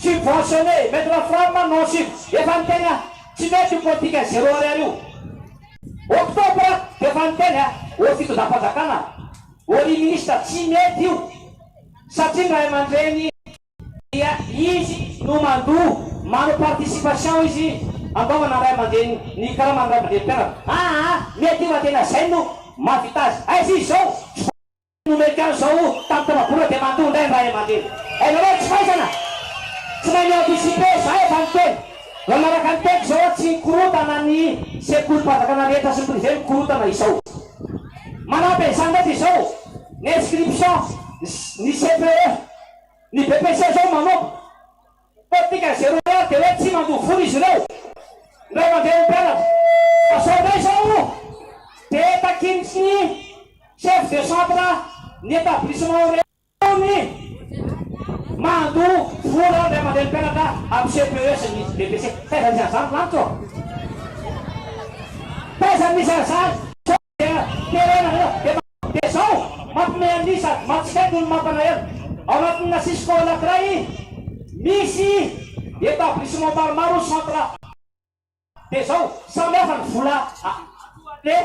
Subventionné. Mettre la femme non sub. Ya fantena. Tu mets du politique zéro réel. Oktober ya fantena. Ofito dapat zakana. Ori ministra Timetiu. Satinga emandreni. Ya easy no mandu. Mano participação easy. Ambao ray aman-dreny ny karamany ray aman-dreny mpianatra mety fa tena zay no mahavita azy izy zao nomerikany zao tamin'ny tamabora dia mandondray ny ray aman-dreny nareo tsy faizana tsy mahay miantisipe za efa niteny raha maraka ny teko zao tsy korotana ny sekolim-panjakana rehetra sy ny privé mikorotana izao manampy izany ndraiky izao ny inscription ny CPE ny BPC zao manompo tika 0 heure dia hoe tsy mandovoly izy ireo ray aman-dreny mpianatra asaonay zao dia takinitsy ny chef de centre ny établissement ny mando vola ray aman-dreny mpianatra amin'ny CPE sy ny BPC taizany izany lanitro taizany misy dia zao mampimeanisa matsikaiko ny mampanaela ao anatin'ny nasisy fao anankiray misy établissement maromaro centre dia zao samy hafa ny vola le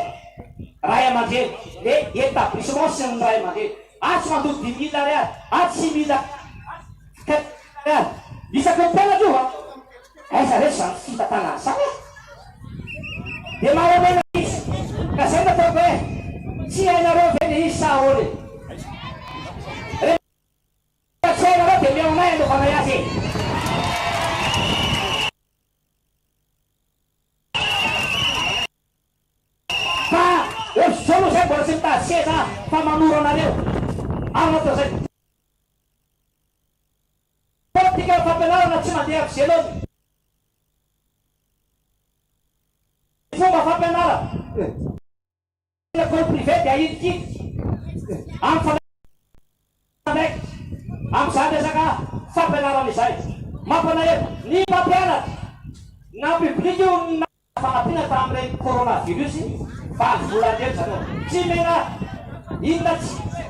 ray aman-dreny le établissement sy ny ray aman-dreny tsy mandody 10 000 ariary 6 000 ariary isaky ny mpianatra io aiza rehetra zany fitatana zany dia mahamena izy ka zay nataoko hoe tsy hainareo ve le izy sa aholy tsy hainareo dia miaonay anaovanay azy fa zao no zay mbola tsy mitady seza fa manoro anareo anata zay politika fampianarana tsy mandeha aby zelony fomba fampianara école privée dia idikidy amin'ny fandraiky amin'izany resaka fampianarana izay mampanahery ny mpampianatra na publique io na fanampiana tamin'ireny coronavirus 5 volan-dreny zany tsy mena inona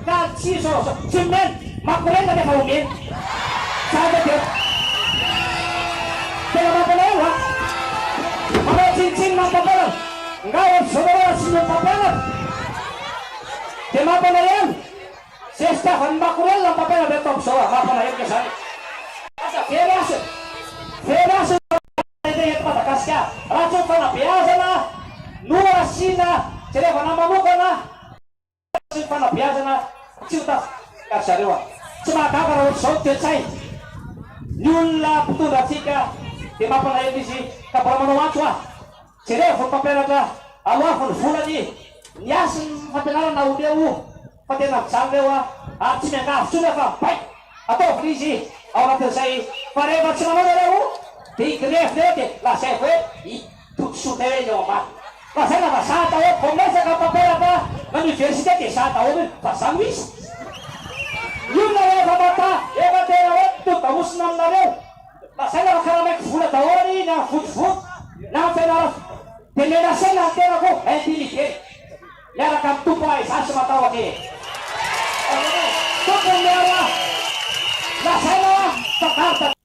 ka tsy zao tsy mena makorena rehefa omena zany dia tena mampanahery manao tsinitsiny mampampianatra nga ohatr'izao tsy ny mpampianatra dia mampanahery zay fitiavany makorena mpampianatra atao amin'izao mampanahery zany asa very asa eto Madagasikara raha tsy fanabeazana no asina jerevana manokana sy fanabeazana tsy hotafika zareo tsy mahagaga raha ohatr'izao toetsay ny olona mpitondra atsika dia mampanahery izy ka mbola manao antso jereva mpampianatra aloafo ny volany ny asy ny fampianarana oleo fa tena mijany reo ary tsy miangavy tsony fa bay ataoviny izy ao anatin'izay fa rehefa tsy manao nareo dia igrefy reo dia lazay hoe itotosota hoe eo ambany fa zay na fa za daholo vao mesaka mpampianatra na université dia za daholo iny fa zany misy io na rehefa mata efa tena hoe todamosina aminareo lazay na fa karaha maiky vola daholo na votovody na ampianara dia menasena ny tenako intelligent miaraka amin'ny tompo aizany sy matahotra tokony miara lazaina fagarita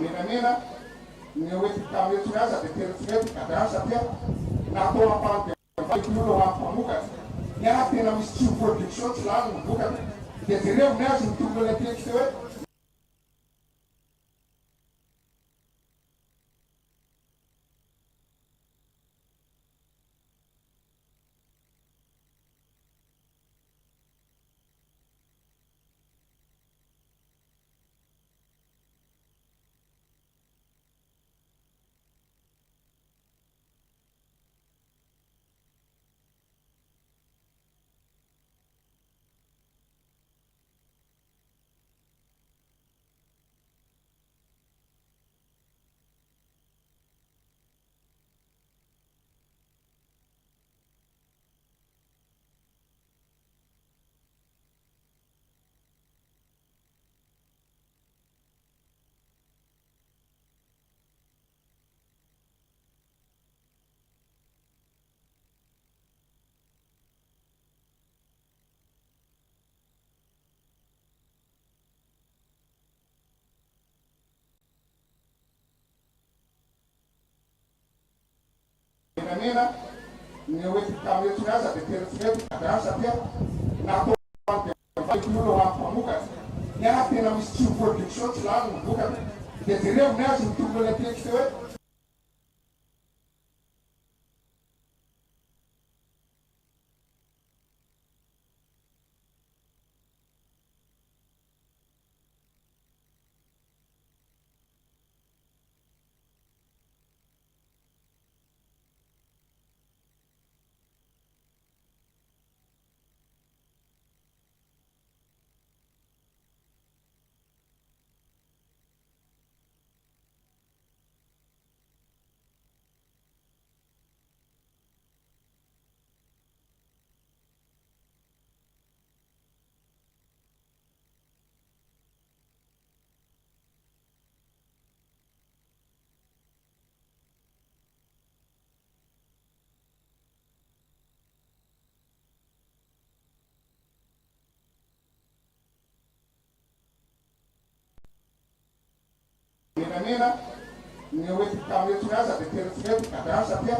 menamena ny oety tametry aza dia teritry kadran satria natao ampanoolo ampamokatra niana tena misy tsy production tsy lany mivokatra dia jerevony azy mitombo le teky hoe menamena ny oetikamy asa dia tena satria natao vaikolo ampamokatra ny aha tena misy tsy production tsy lany ny vokatra dia jereo ny azy mitombo le tekste hoe menamena ny oetikamy asa dia tena satria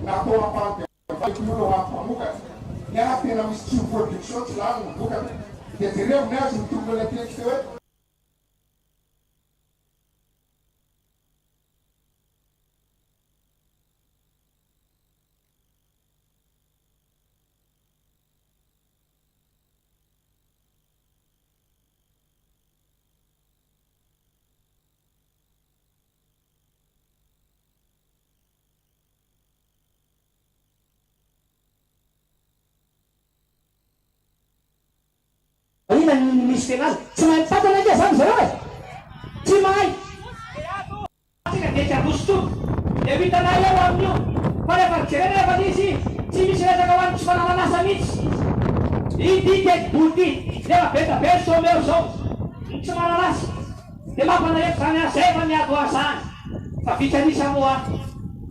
natao ampahavaikolo ampamokatra ny aha tena misy tsy production tsy lany ny vokatra dia jereo ny azy mitombo le tekste hoe ina misy tenazy tsy mahay patana ika zany zareo e tsy mahay tsika dia tsy adoso tompy dia vitanay eo amin'io fa rehefa jerena rehefa izy tsy misy resaka hoany tsy fanananasa mihitsy idika body dia mabetabe somero zao tsy mananasa dia mampanaheko zany asa efa miado asany fa vitranisa moa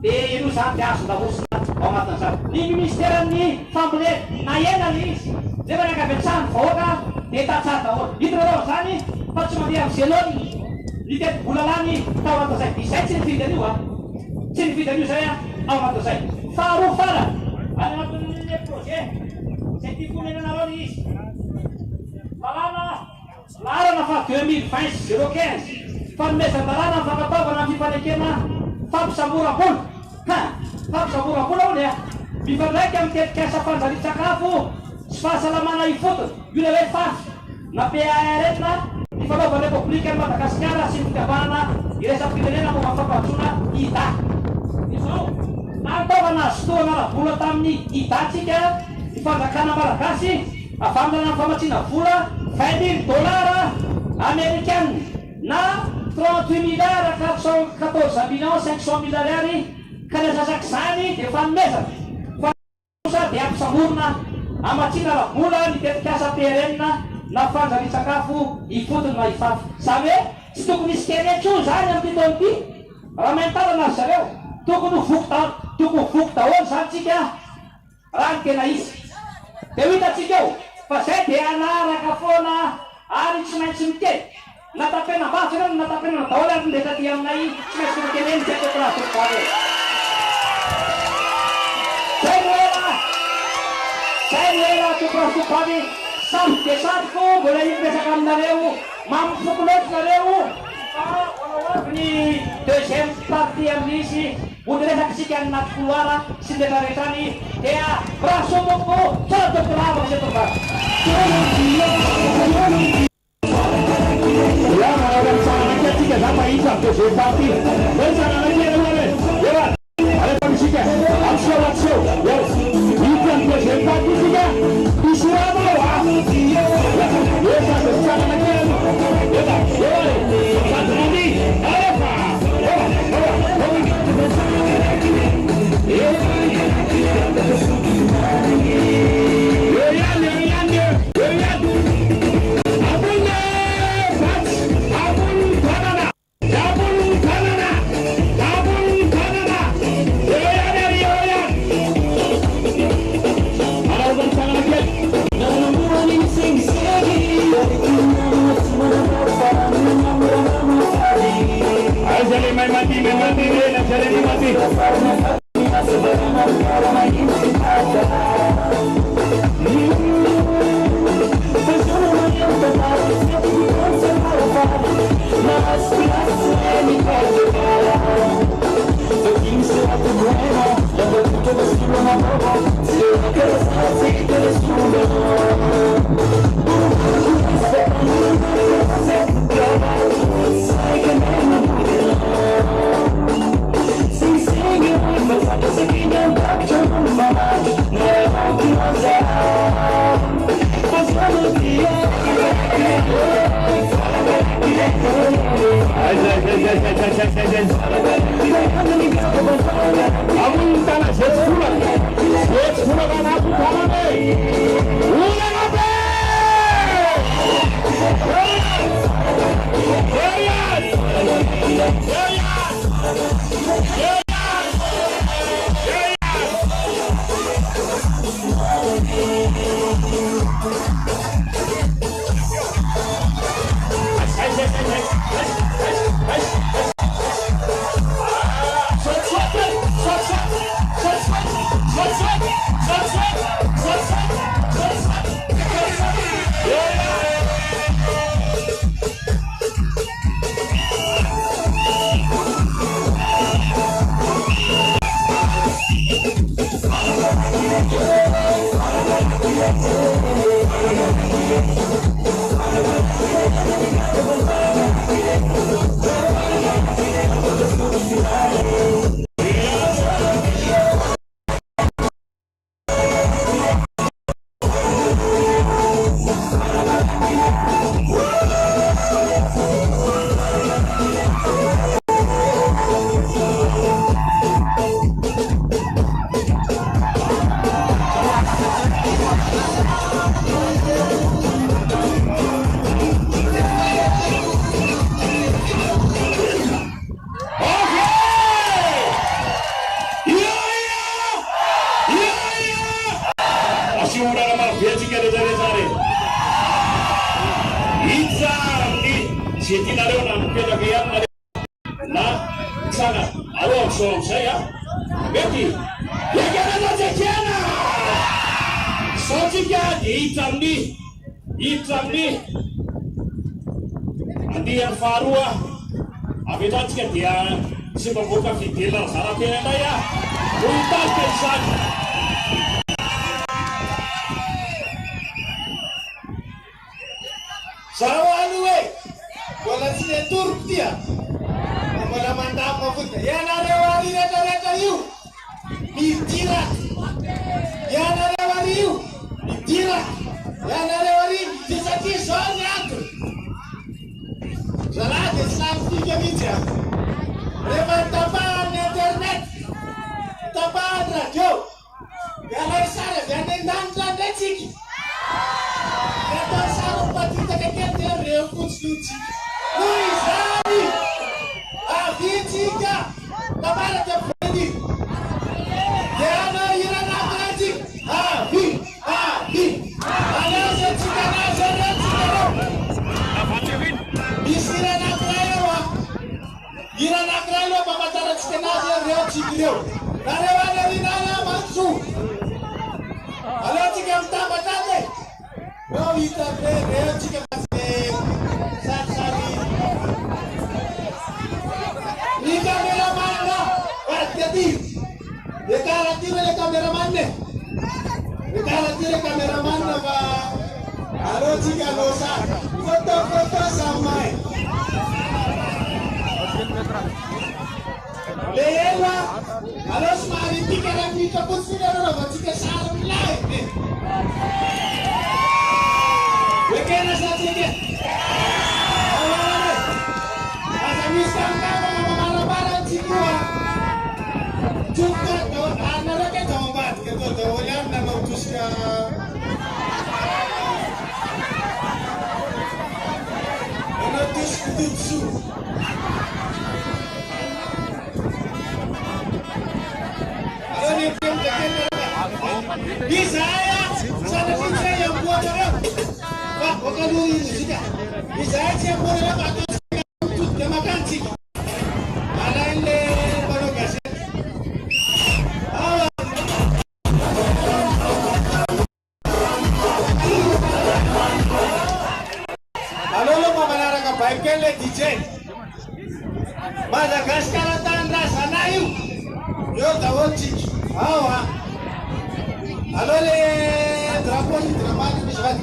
dia ino zany dia azo ndavosina ao anatin'izany ny ministeran'ny famboleny na enany izy rehefa ny akavetsany vahoaka dia tatsara daholo hitonareo zany fa tsy mandeha amin'ny zelony ny teti-bola lany tao anatin'izay izay tsy nividy an'io tsy nividy an'io zay ao anatin'izay faharoa fara any anatin'le projet zay ty fomenanareo ny izy lalana fa 2020 fanomezan-dalàna ny fankataovana ny fifanekena fampisamoram-bola fampisamoram-bola ao le mifandraiky amin'ny tetikasa fanjalian-tsakafo sy fahasalamana ifotony io le hoe fafy na PARN ny fanaovana repoblika ny Madagasikara sy fitiavanana iresaky firenena momba fampandrosoana IDA izao nataovana sotoana ara-bola tamin'ny IDA tsika ny fanjakana malagasy avamina ny famatsiana vola $20,000 américaine na 38 milliards 414 millions 500 milliards ka ny asasaky zany dia fanomezana dia ampisamorona amatsiana ara-bola ny tetikasa PRN na fanjalian-tsakafo ifotony na ifafy zany hoe tsy tokony misy kenetro zany amin'ny titony ity raha mentalana azy zareo tokony voky daholo zany tsika raha ny tena izy dia ho hitatsika eo fa zay dia anaraka foana ary tsy maintsy miteny natapena-batsy reo natapena daholo ary ndefa ty aminay tsy maintsy miteneny zay toko raha tokony zay ny hoe raha tokorasokany samby dia sampiko mbola ipesaka aminareo mamifoko loatra nareo fa manao avy ny deuxième partie amin'izy mody resaky sika ny naty couloir sy ndefa rehetrany dia raha somoko tsara toko lava zay toka tsika za mahita deuxième partie hoe sananakena hoe alefa misika atseoatseo hitany deuxième partie sika isurama wa esa sananakena eta satumandi alefa mati, mati, mati. Kamu tanah sesuatu kan aku kamu deh. Ulang apa? Andian Farua, abidat dia si membuka fitilah sarap yang ya, untas kesan. Sawaluwe, wala sine Turkia, wala mantap mafut. Ya nare wari rata yu, ditira. Ya nare wari yu, ditira. Ya nare wari disati soalnya tu. Salah Islam tiga media. Lewat tapan internet, tapan radio. Galai sana, jangan nangklan decik. Kata sarung pati terkeket dia reput suci. Luis Rani, Avitika, tapan ada Freddy. Jangan hilang aji. Avi. Ada secika nasional cikaro. Bisira nakrayo. Gira nakrayo pamacara cikana dia cikiro. Narewana winana mansu. Halo cikam tapatate. No kita reo cikam masih. Saksari. Ni kameraman na. Berarti. Dekarati oleh kameraman ne. Dekarati oleh kameraman na ba. Halo cikam losa. Foto samai. Lewa, harus mariti karena kita pun sudah orang jika salam lain. Bagaimana saja dia? Masa misal kamu marah-marah cikgu, juga tahun anak ke jawab, kita tahulah nama utusnya. Utus kututsu. Bisa ya, sana sini yang buat orang. Pak, bukan dulu ini juga. Bisa aja yang buat orang atau untuk jamakan sih. Ada ini baru kasih. Kalau lo mau melarang kebaikan le DJ. Madagaskar tanda sana yuk. Yo tahu cik. Awak. Halo le, drapon drama ni bisa.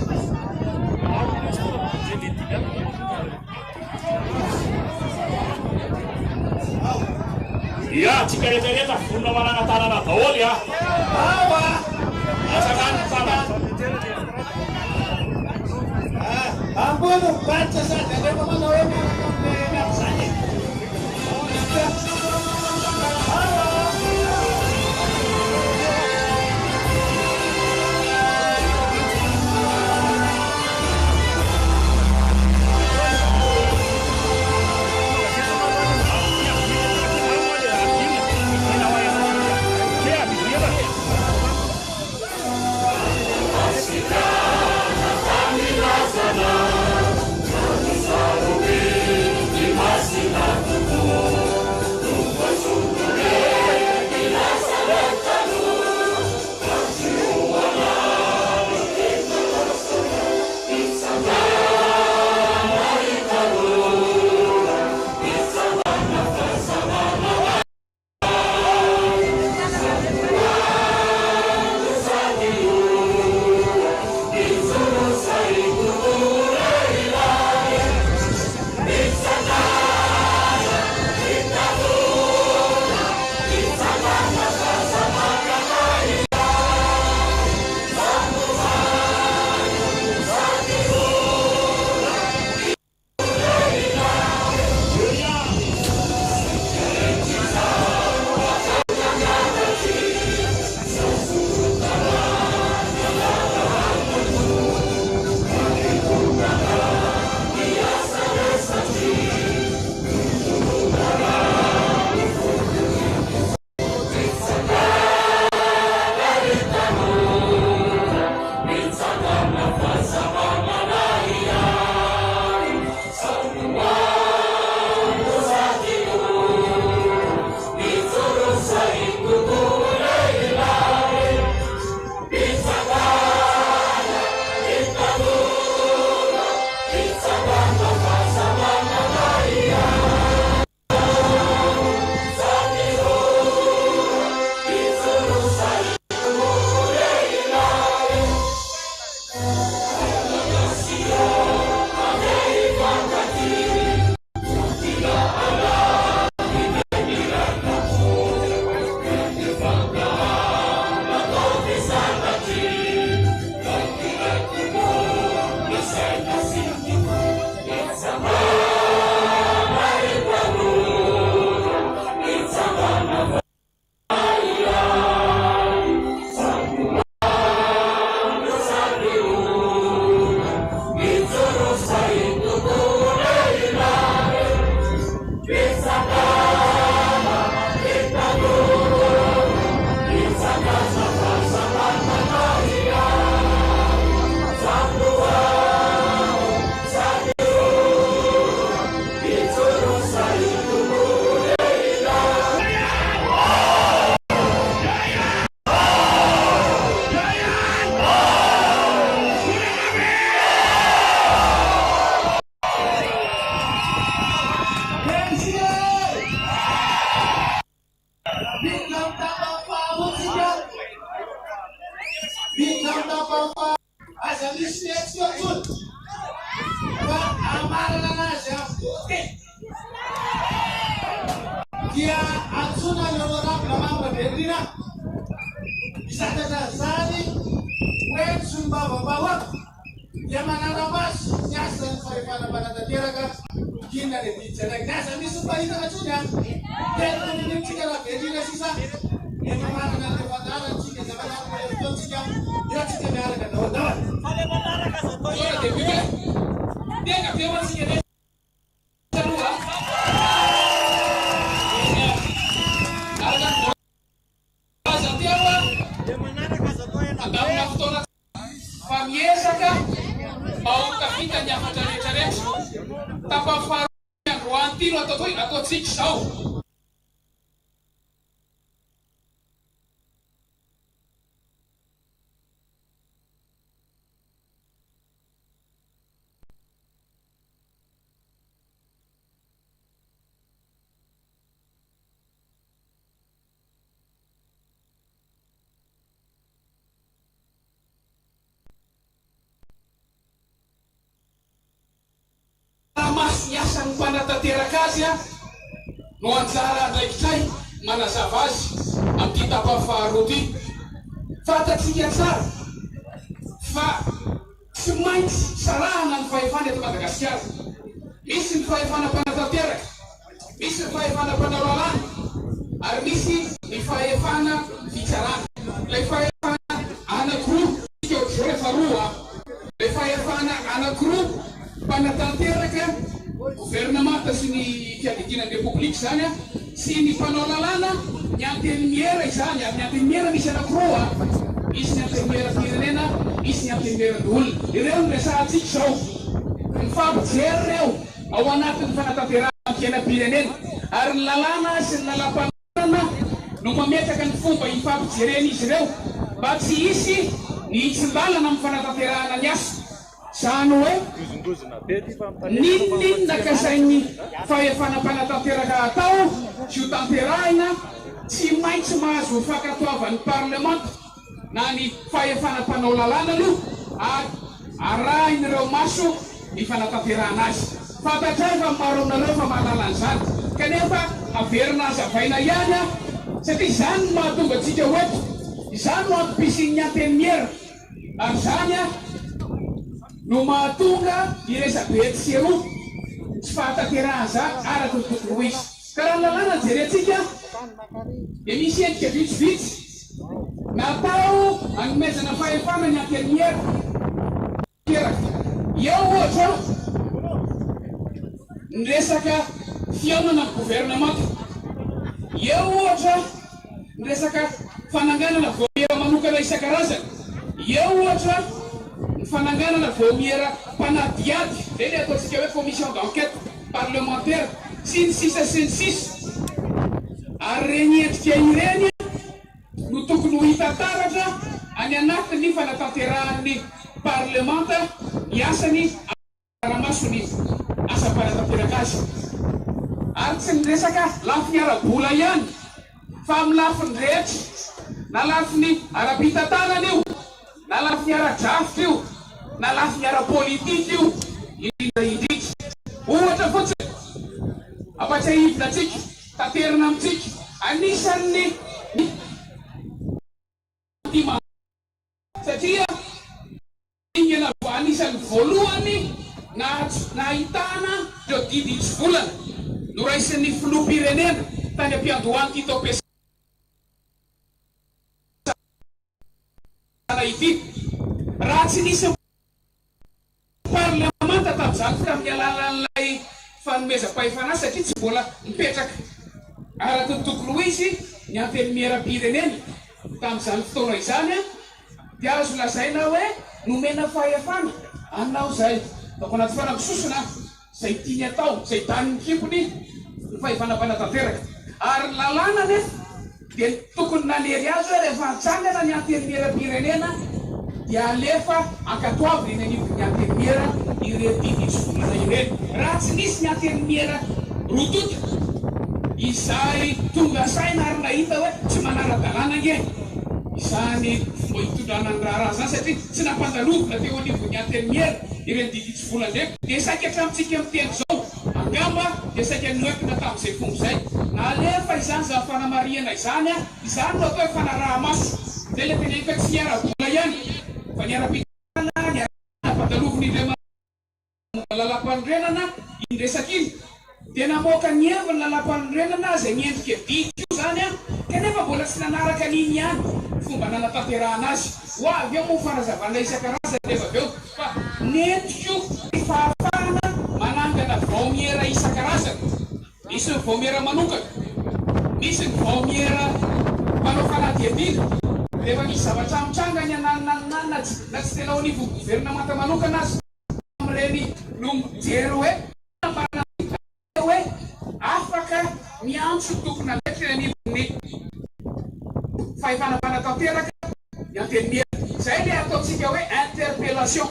Ya, jika dia sudah mana tanah tol ya. Awak. Asalkan sana. Ampun, baca saja. Dia mau nawain nak saja. amarana anazy avote dia antsona ireo rapina mampadendrina misakatra zany hoe tsombavabahoaka dia manara-maso ny asany fahefana manatanteraka kinona le dijanaiky ny asa misy fahitana tsony a tena nitsika raha vendrina sisa efa manana le fandarantsika zavanako efotontsika eo tsika miaraka dahodaholy Tenga pia sih ada kedua. Ada setiawa. Ada naftola. Famiesa ka. Bau kapita nya macam-macam. Tapa faru yang ruanti atau sik sau. Mas yasang panatanteraka azy a no anjara andraikitray manazava azy amin'ny tapa faharoa ty fatatsika tsara fa tsy maintsy sarahana ny fahefana eto Madagasikara. Misy ny fahefana panatanteraka, misy ny fahefana panao ary misy ny fahefana fitsarana. Ilay fahefana anankiroa rehefa roa, ilay fahefana anankiroa panatanteraka gouvernemanta sy ny fiadidinan republika zany a sy ny mpanao lalàna ny antenimiera izany. Amin'ny antenimiera misy anankiroa, misy ny antenimiera firenena, misy ny antenimieran'olona. Ireo ny resahantsika zao mifampijery reo ao anatin'ny fanatanterahana amin'ny fiainam-pirenena, ary ny lalàna sy ny lalam-pananana no mametraka ny fomba hifampijereny izy ireo mba tsy hisy ny tsimbalana amin'ny fanatanterahana ny asa. Zany hoe ninona kasainy fahefana panatanteraka atao sy ho tanterahina tsy maintsy mahazo fankatoavan'ny parlemanta na ny fahefana mpanao lalàna aloha arahin'ireo maso ny fanatanterahana azy. Fantatray fa maro aminareo fa mahalala an'izany kanefa averina azavaina ihany a satria izany no mahatonga antsika hoeto, izany no ampisin'ny antenimiera ary zany a no mahatonga iresabe tsy roa tsy fahatanterahana zany araka ny tokony ho izy. Ka raha ny lalàna jerentsika dia misy endrika vitsivitsy natao hanomezana fahefana ny antenimiera teraka. Eo ohatra ny resaka fiaonana ny gouvernemanta, eo ohatra ny resaka fananganana voamiera manokana isan-karazany, eo ohatra ny fananganana voamiera mpanadiady reny ataontsika hoe commission d'enquête parlementaire sy ny sisa sy ny sisa. Ary reny endrika ireny no tokony ho hita taratra any anatin'ny fanatanterahany parlemanta ny asany aramasony asa panatanteraka azy. Ary tsy ny resaka lafiny ara-bola ihany fa amin'ny lafiny rehetra, na lafiny ara-pitantanana io, na lafiny ara-drafitra io, na lafiny ara-politika io, indrindra. Ohatra fotsiny ampatsahivina antsika, tanterana amintsika anisan'ny satria ingana anisan'ny voalohany nahitana ireo didy tsy volana no raisin'ny filoham-pirenena tany am-piandohany Tito Pesana ity. Raha tsy nisy parlemanta tamin'izany tamin'ny alalan'ilay fanomezam-pahefana satria tsy mbola mipetraka araka ny tokony ho izy ny antenimieram-pirenena tamin'izany fotoana izany a dia azo lazaina hoe nomena fahefana anao zay toko anaty fanakisosoana zay tiany atao, zay taniny kipony ny fahefana panatanteraka. Ary ny lalàna nefa dia tokony nanery azy hoe rehefa antsangana ny antenimieram-pirenena dia alefa ankatoavina ny antenimiera ireny tsy volana ireny. Raha tsy nisy ny antenimiera rototo izay tonga saina ary nahita hoe tsy manara-dalàna nge, Isany fomba hitondrana raha zany satria tsy nampandalova teo anivon'ny anteniera ireny diditsy vola ndraiky dia saika hatramintsika miteny zao angamba dia saika noekina tamin'izay fomba zay na alefa izany za fanamariana izany izany no atao fanaraha maso dia le tenenka tsy niara-bola ihany fa niara-pitana niara-pandaloviny lalam-panorenana indresak'iny dia namoaka ny heviny lalam-panorenana zay miendrika bidy io zany kanefa mbola tsy nanaraka an'iny ihany fomba nanatanterahana azy ho avy eo moa fanazavana isan-karazany rehefa avy eo fa nentiko fahafahana manangana vaomiera isan-karazany misy ny vaomiera manokana misy ny vaomiera manao fanadiadina rehefa misy zavatra mitrangany anananana na tsy tena ao anivo gouvernemanta manokana azy amreny no mijery hoe afaka miantso tokony ametrany anivony fahefana tanteraka ny antenimera zay le ataontsika hoe interpellation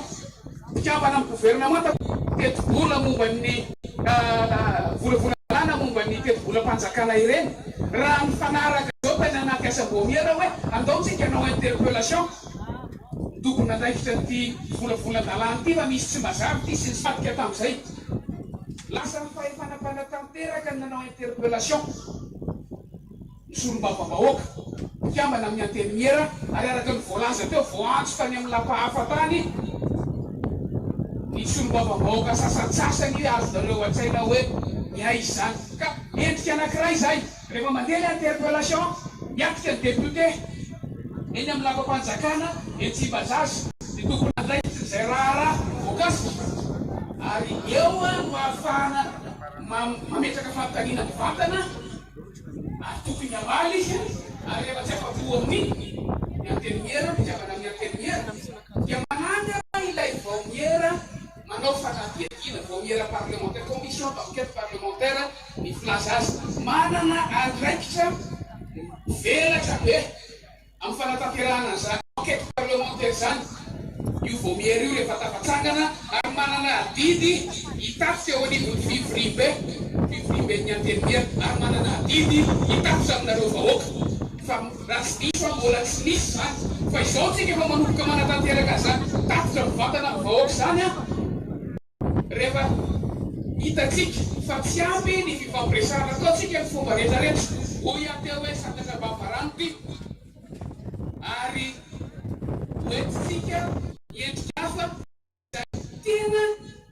fikambana amin'ny gouvernemanta teti-bola momba ny volavolalana momba ny teti-bolam-panjakana ireny raha mifanaraka zao tena anakiasa-bomiera hoe andaontsika anao interpellation tokony andraikitra ty volavolan-dalàna ty fa misy tsy mazavy ty sy ny satika tamin'izay lasa ny fahefana tanteraka ny nanao interpellation solom-bava-bahoaka fikambana amin'ny antenimiera ary araka ny voalaza teo voantso tany amin'ny lapahafa tany ny solom-bava-bahoaka sasatsasany azonareo an-tsaina hoe miay izany ka endrika anankiray zay rehefa mandeha le interpellation miatika ny député eny amin'ny lapa-panjakana etsy-bazazy ny tokony andraikitra zay raha voakasika ary eo no ahafahana mametraka fampitanina mivantana ary tokony amaly izy ary rehefa tsy afa-po amin'iny ny antenimiera fitiavana amin'ny antenimiera dia manangana ilay vaomiera manao fanadiadina vaomiera parlementaire commission d'enquête parlementaire ny filaza azy manana andraikitra velatra be amin'ny fanatanterahana zany enquête parlementaire zany io vaomiera io rehefa tafatsangana ary manana adidy hitafy eo anivony fivoribe ny antenimiera ary manana adidy hitafy aminareo vahoaka fa raha tsy diso fa mbola tsy nisy zany fa izao tsika efa manomboka manatanteraka zany tafitra mivantana vahoaka zany rehefa hitatsika fa tsy ampy ny fifampiresahana ataotsika ny fomba rehetrarehetra hoy ateo hoe sakazam-bavarano ty ary hoentitsika endrika hafa tena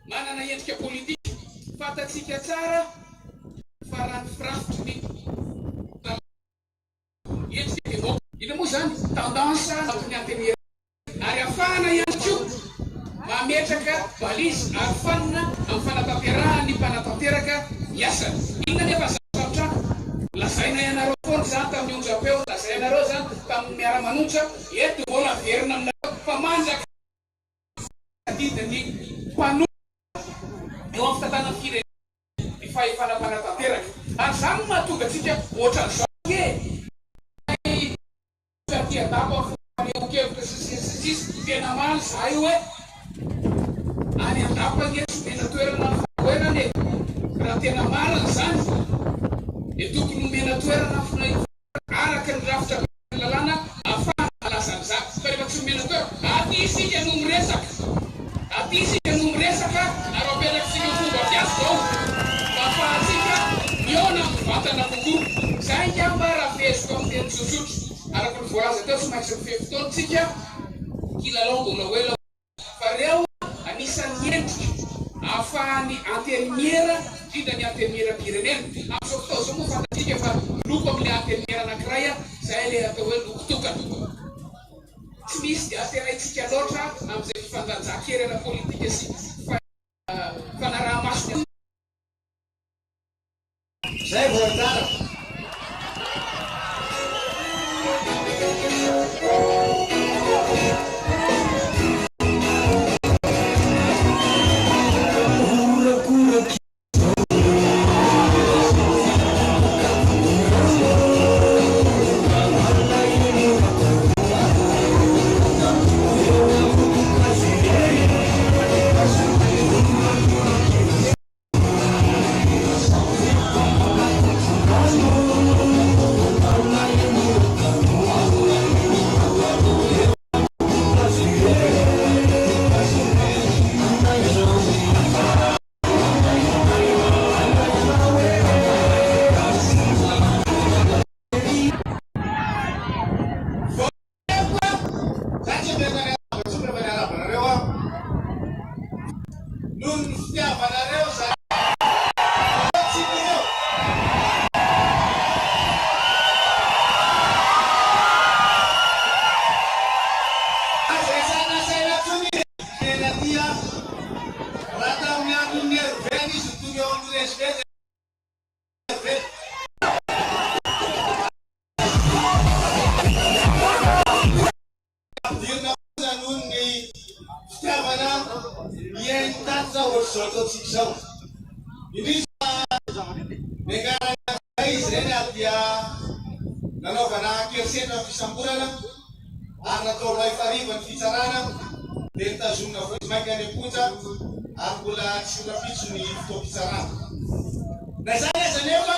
manana endrika politika fatatsika tsara farany firafitry ny endrika demoka ina moa zany tendance ny antenimiera ary afahana ihany ko mametraka balise ary fanina amin'ny fanatanterahana ny mpanatanteraka miasany inona nefa zavatra lazaina ianareo foana zany tamin'ny onjapeo lazay ianareo zany tamin'ny miara-manotra eto mbola verina aminareo fa manjaka didiny mpano eo amin'ny fitatana fireny ny fahefana mpanatanteraka ary zany mahatonga atsika ohatran'izao tiadabo afoekevitra sisisisisy tena maly za io hoe any andapany eto mena toerana fahoenany raha tena mariny zany e tokony nomena toerana araka ny rafitra lalàna afahana malazany za fa rehefa tsy nomena toerana aty isika no miresaka ary ampianakitsika fomba fiazy zao mba afahatsika miona mivantana kokoa zay ngamba raha fezoko amin'ny teny tsotsotra araka ny voalaza teo tsy maintsy mifefitonotsika kilalao mbola hoe fa reo anisan'ny endrika ahafahany antenimiera indrindra ny antenimiera pirenena amin'izao fotoa zao moa fantatsika fa loko amin'ny antenimiera anankiray zay le atao hoe loko tokana tsy misy dia ateraitsika loatra amin'izay fifandanjahan-kerana politika sy fanaraha-maso zay voatara Let's go. eo mirezivery dirina kosa noho ny fitiavana iainy tato zao ohatry zao ataotsika zao indrisa megarana izy reny ary dia nanaovana kerisetra fisamborana ary natao maifariva ny fitsarana dia nitazomina vozy mainka any am-ponja ary mbola tsy rafitso ny fotoam-pitsarana na izany aza nefa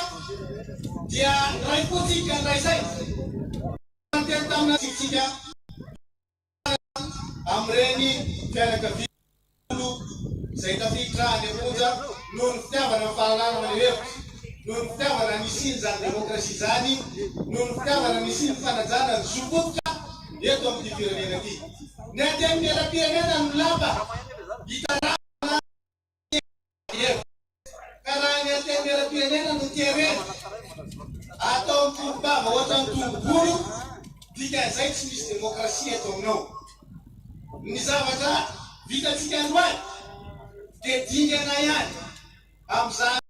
dia ray kotsika ndray zay tena tamina tsitsika amreny fianakaviolo izay tafiditra any am-ponja noho ny fitiavana amin'ny fahalalana manehevitra noho ny fitiavana nisiny zany demokrasia zany noho ny fitiavana nisiny fanajana ny zopotika eto amin'ity firenena ty ny aty amin'ny elam-pirenena no lamba hitarana ka raha ny aty amin'ny elam-pirenena no tierena atao mitombava ohatra ny tombobolo dika zay tsy misy demokrasia eto aminao ny zavatra vitatsika androany dia dingana ihany amin'izany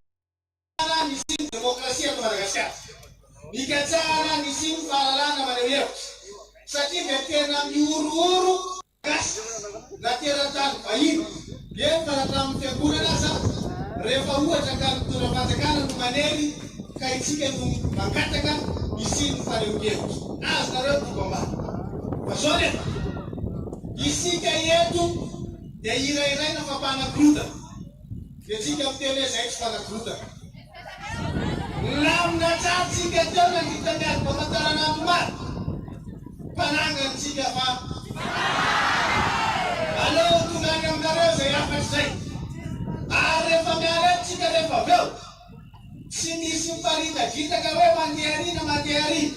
nisiny demokrasia eto Madagasikara mikatsahana nisiny fahalalana maneho hevitra satria dia tena miorooro gasy na teratany vahiny efa rahatramin'ny fiangonana aza rehefa ohatra ka mitondra fanjakana no manery ka itsika no mangataka nisiny faneho-hevitra azo nareo tokambany fa zao nefa isika eto dia irairay na fampanakirotana dia tsika miteny hoe zay tsy fanakrotana lamina tsatsika teo na nitamiady famantaranandro maro mpanangantsika fa aleo tongany aminareo zay afatry zay ary rehefa miaretytsika rehefa aveo tsy nisy miparitavitaka hoe mandeha arina mandeha arina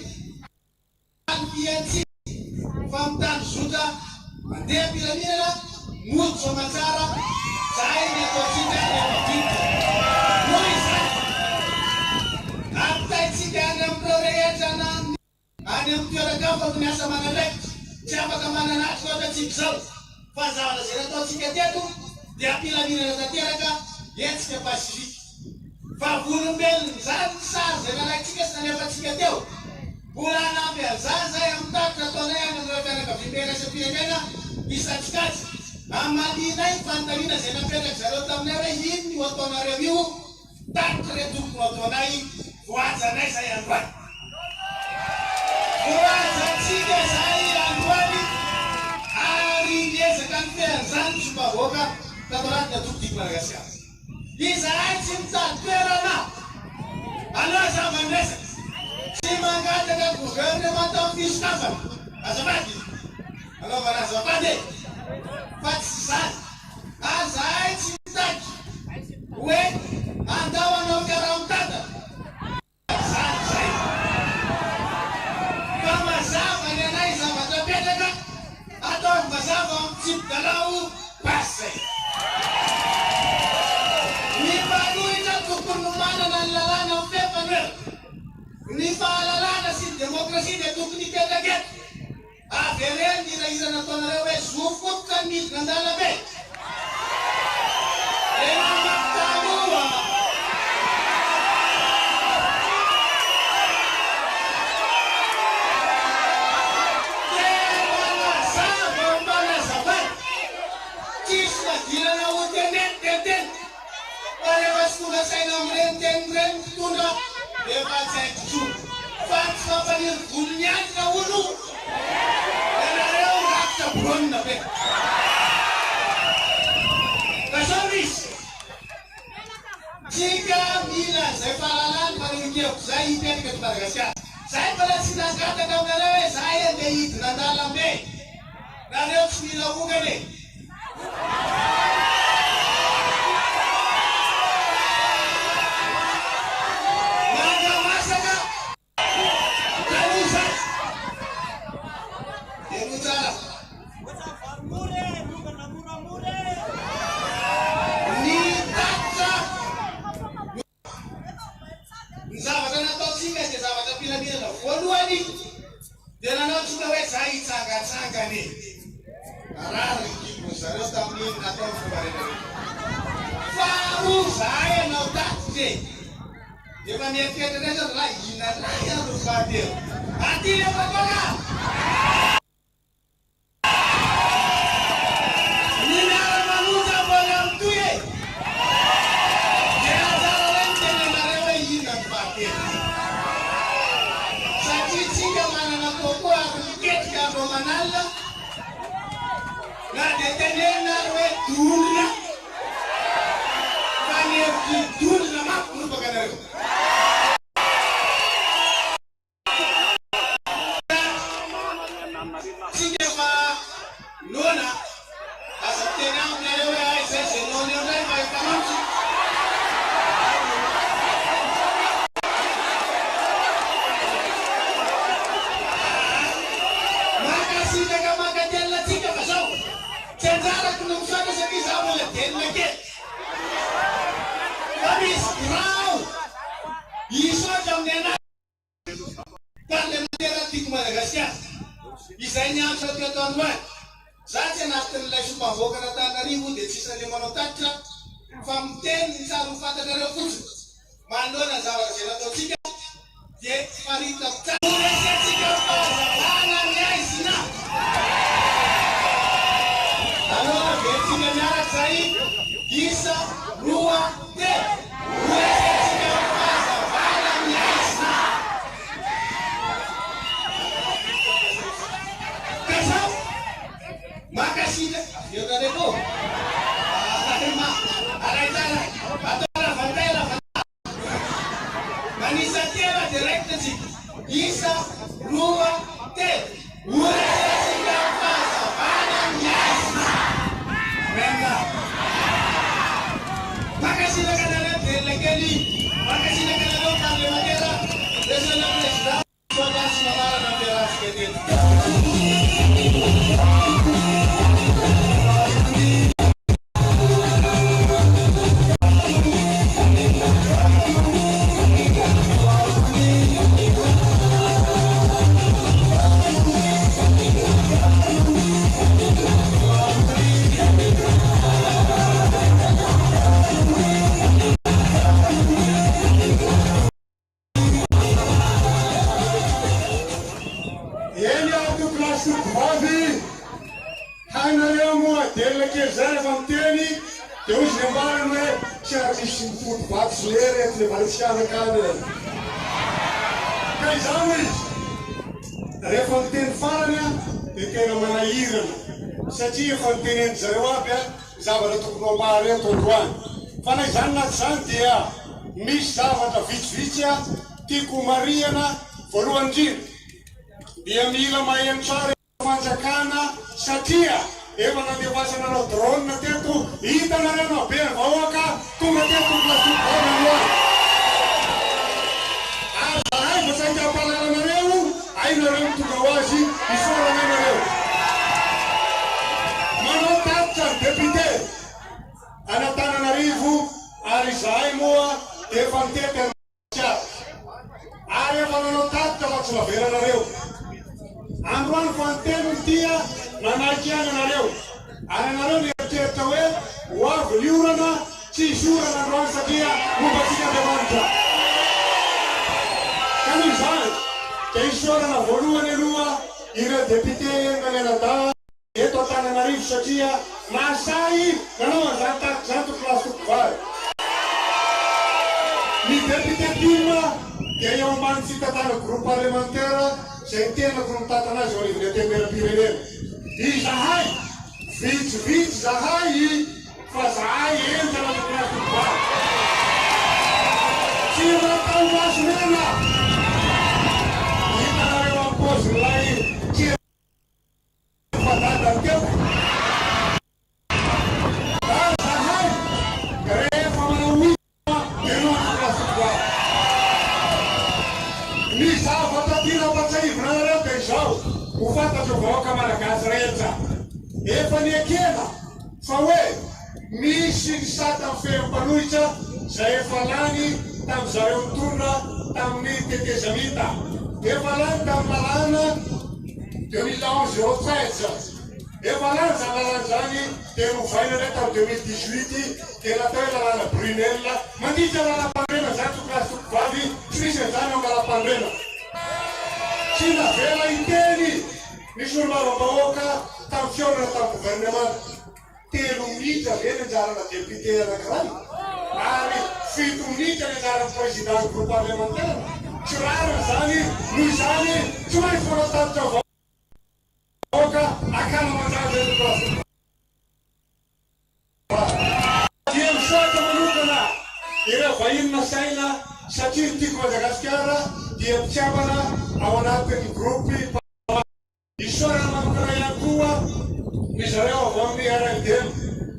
anpiantsika fa mitany zotra mandeha piramidana mody somatsara zay ny ataotsika rehefa vita noho izany apitaitsika any amin'ireo rehetra na any amin'ny toeran-kafa ny asa manalaikitra tsy afaka mananatry loatratsika zao fa zavatra zay nataotsika teto dia ampilaminana tanteraka etsika pasifika fa volombelony zany sary zay nalaitsika sy nanefatsika teo mbola anampy an'izany zay amin'ny tatitra ataonay any amin'ireo fianakaviam-pirenena isam-pirenena isatsikatsa amalinay fanontaniana zay napetraka zareo taminay hoe ino no ataonareo io tatitra re tokony ho ataonay voajanay zay androany voajantsika zay androany ary niezaka ny fean'izany tsy mbavoaka tato anaty natokotiko Madagasikara izahay tsy mitady toerana aloha zava-miresaka tsy mangataka gouvernement amin'ny fisokafana azafady anaovana azafady fa tsy zany azahay tsy mitady hoe andao anao fiaraha-mitata zany zay fa mazava ny anay zavatra petraka ataovy mazava amitsipodalao basy zay ny mpanohitra tokony manana ny lalàna amin'ny fefanoera ny fahalalàna sy ny demokrasia dia tokony hipetraketo avereny ny rahirana ataonareo hoe zofokotoka ny midina an-dalabe ena mampitanoa tena mazava mbanazavany tsisy nadirana ho tenenteteny fa rehefa tsy tonga saina amin'ireny tenireny mitondra efa tsy haiko tsony fa tsy mampaniry volony any na olo enareo rakitra bolonina be ka zao misy tsika mila zay fahalalany fanehonkeviko zay hipetraka eto Madagasikara zay mbola tsy nangataka aminareo hoe zay andeha hidina an-dalambe nareo tsy mila vokany nangamasaka taniza eno tsara ny tatitra ny zavatra nataotsika dia zavatra pilaminana voalohany dia nanaotsika hoe zay hitsangatsangany arary kiko zareo tamin'ny natao fomarena fa o zay anao Jay. Efa mieritreritra rehetra raha ina ray aro fahatelo. Aty le vakoaka! Ny miara-manoja mbola amitoy e! Dia anjara ray ny tenenareo hoe ina ny fahatelo. Satria tsika manana kokoa ary miketrika andro manalina na dia tenenary hoe dolona fa ny hevitry dolona mafy no bakanareo. Tsika fa nona aza teny aminareo hoe ay zay zay nona eo ndray fa efa mamtsy. Makasitraka mankadelina tsika fa zao tsy anjarako no misaotra satria zaho mbola delina kely. Fa misy grao isotra amin'ny anahy parlementaire tiako Madagasikara. Izay ny andro sa teto androany. Za tsy anatin'ilay sombavoaka n'Antananarivo dia tsisy an'ilay manao tatitra fa miteny ny tsara ho fantatrareo fotsiny. Manoloana ny zavatra izay nataontsika dia faritako tsara. Horesatsika fahazavana ny aizina. Aloha vetrika miaraka zay isa roa telo. Horesatsika fahazavana ny aizina. Kasao makasina eo nareko. Araitsara atao ravantay ravantay. Manisa telo direct tsika. Isa roa telo. Horesatsika fahazavana ny aizina. Menga. Makasina kanareo delina kely. Makasina kanareo parlementaire. Desana president. Sodas namarana ampiarasy ketelo. Eny ato plasiko vavy hainareo moa delina kely zay efa miteny dia ozy ny ambarany hoe tsy arisy mifoto vato sy le rehetra le valisianaka any. Ka izany izy rehefa miteny farany dia tena manahirana satria efa niteneny zareo aby zavatra tokony ambary eto androany. Fa na izany na tsy izany dia misy zavatra vitsivitsy tiako mariana voalohany indrindra. Dia mila maheno tsara fanjakana satria efa nandevasanareo drone teto hitanareo be ny vahoaka tonga teto plasiko voanaloany. Ary zahay fa saika hampalalanareo ainareo mitonga ho azy isorananareo. Manao tatitra ny député an'Antananarivo ary zahay moa efa mitety azy ary efa nanao tatitra fa tsy laveranareo. Androany fanteny tia manahiky any anareo. Ary anareo nieritreritry hoe ho avy liorana tsy isorana androany satria mombatsika Andriamanitra. Ka noho izany dia isorana voalohany aloha ireo député nanenada eto Antananarivo satria nasay nanao an'izany tatitra zany toko lasitoko vary. Ny député dima dia eo ambany fitatana groupe parlementaire zay tenako mitantana azy ao anivon'ny antemera-pirenena. Izahay vitsivitsy zahay fa zahay entana tokony lasitoko vary. Tsy natao masomena. Hitanareo amin'ny pozin'ilay tsy fadadany teo. Zahay rehefa manao misy dia tokony lasitoko vary. Ny zavatra tiana ampatsahivonareo dia izao ho fantatro vahoaka malagasy rehetra. Efa niekena fa hoe misy ny sata amin'ny feham-panohitra zay efa lany tamin'izareo mitondra tamin'ny tetezamita. Efa lany tamin'ny lalàna 2011-013. Efa lany zany lalàna zany dia novaina indray tamin'ny 2018 dia natao hoe lalàna Brunel mandritra lalàna zany angalam-pandrena. Tsy navela iteny nisy olo-mavaoaka tamin'ny fiainana tamin'ny gouvernement. 3 minitra ve ny anjarana député anankiray ary 7 minitra ny anjarana président du groupe parlementaire. Tsy rariny zany noho izany tsy maintsy manatatitra vahoaka akana manjary demokrasia. Dia misoatra manokana ireo vahiny nasaina satria ny tiako Madagasikara dia mpitiavana ao anatin'ny grupy isorana manokana ihany koa misy reo avy amin'ny RNDM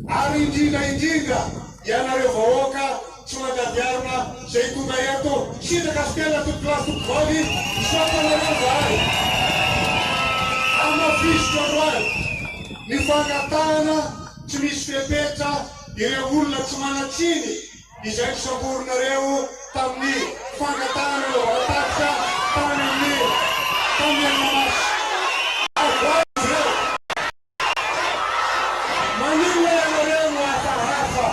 ary indrindra ianareo vahoaka tsy mandadiarina zay tonga eto sitraka stela tokolasy tokovavy isoatanareo vary amafisitra androany ny fangatahana tsy misy fepetra ireo olona tsy manatsiny izay nisamborinareo tamin'ny fangatahana ireo vatatatra tamin'ny Mamasy. Manila ianareo no hafahafa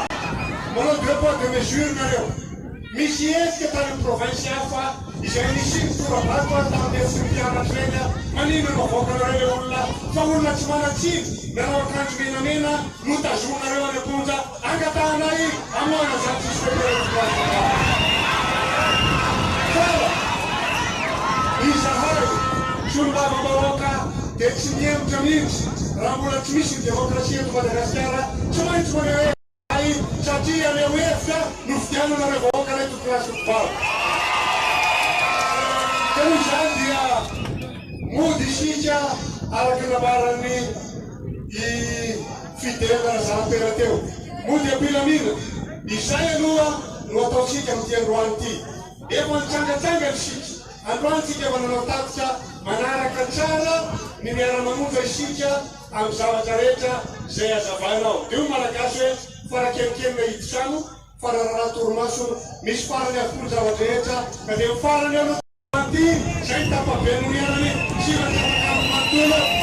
manao dépôt de mesure nareo. Misy esika tany province hafa izay nisy tora-bato tamin'ny esika renya manino no avoakanareo olona fa olona tsy manatsiny nanao akanjo menamena no tazonareo any aponja angatahanay amoana zany tsisy fepetra. Izahay solombavam-bahoaka dia tsy mihemotra mihitsy raha mbola tsy misy ny demokrasia eto Madagasikara. Tsy maintsy manao ay satria reo efika no fidiananareo vahoaka reto klasy valo. Ka noho izany dia mody isika araka nabaran'ny fidelana zanatera teo mody ampilamina. Izay aloha no ataotsika amin'ity androany ity. Efa nitsangatsangany isika androany tsika efa nanao tatitra manaraka tsara ny miara-mamonja isika amin'ny zavatra rehetra zay azavainao. Dio malagasy hoe farakelikely na hidy trano fararara torimaso misy farany avokony zavatra rehetra ka dia farany aloha ty zay tapabeno miarany sy ratsakakamo matola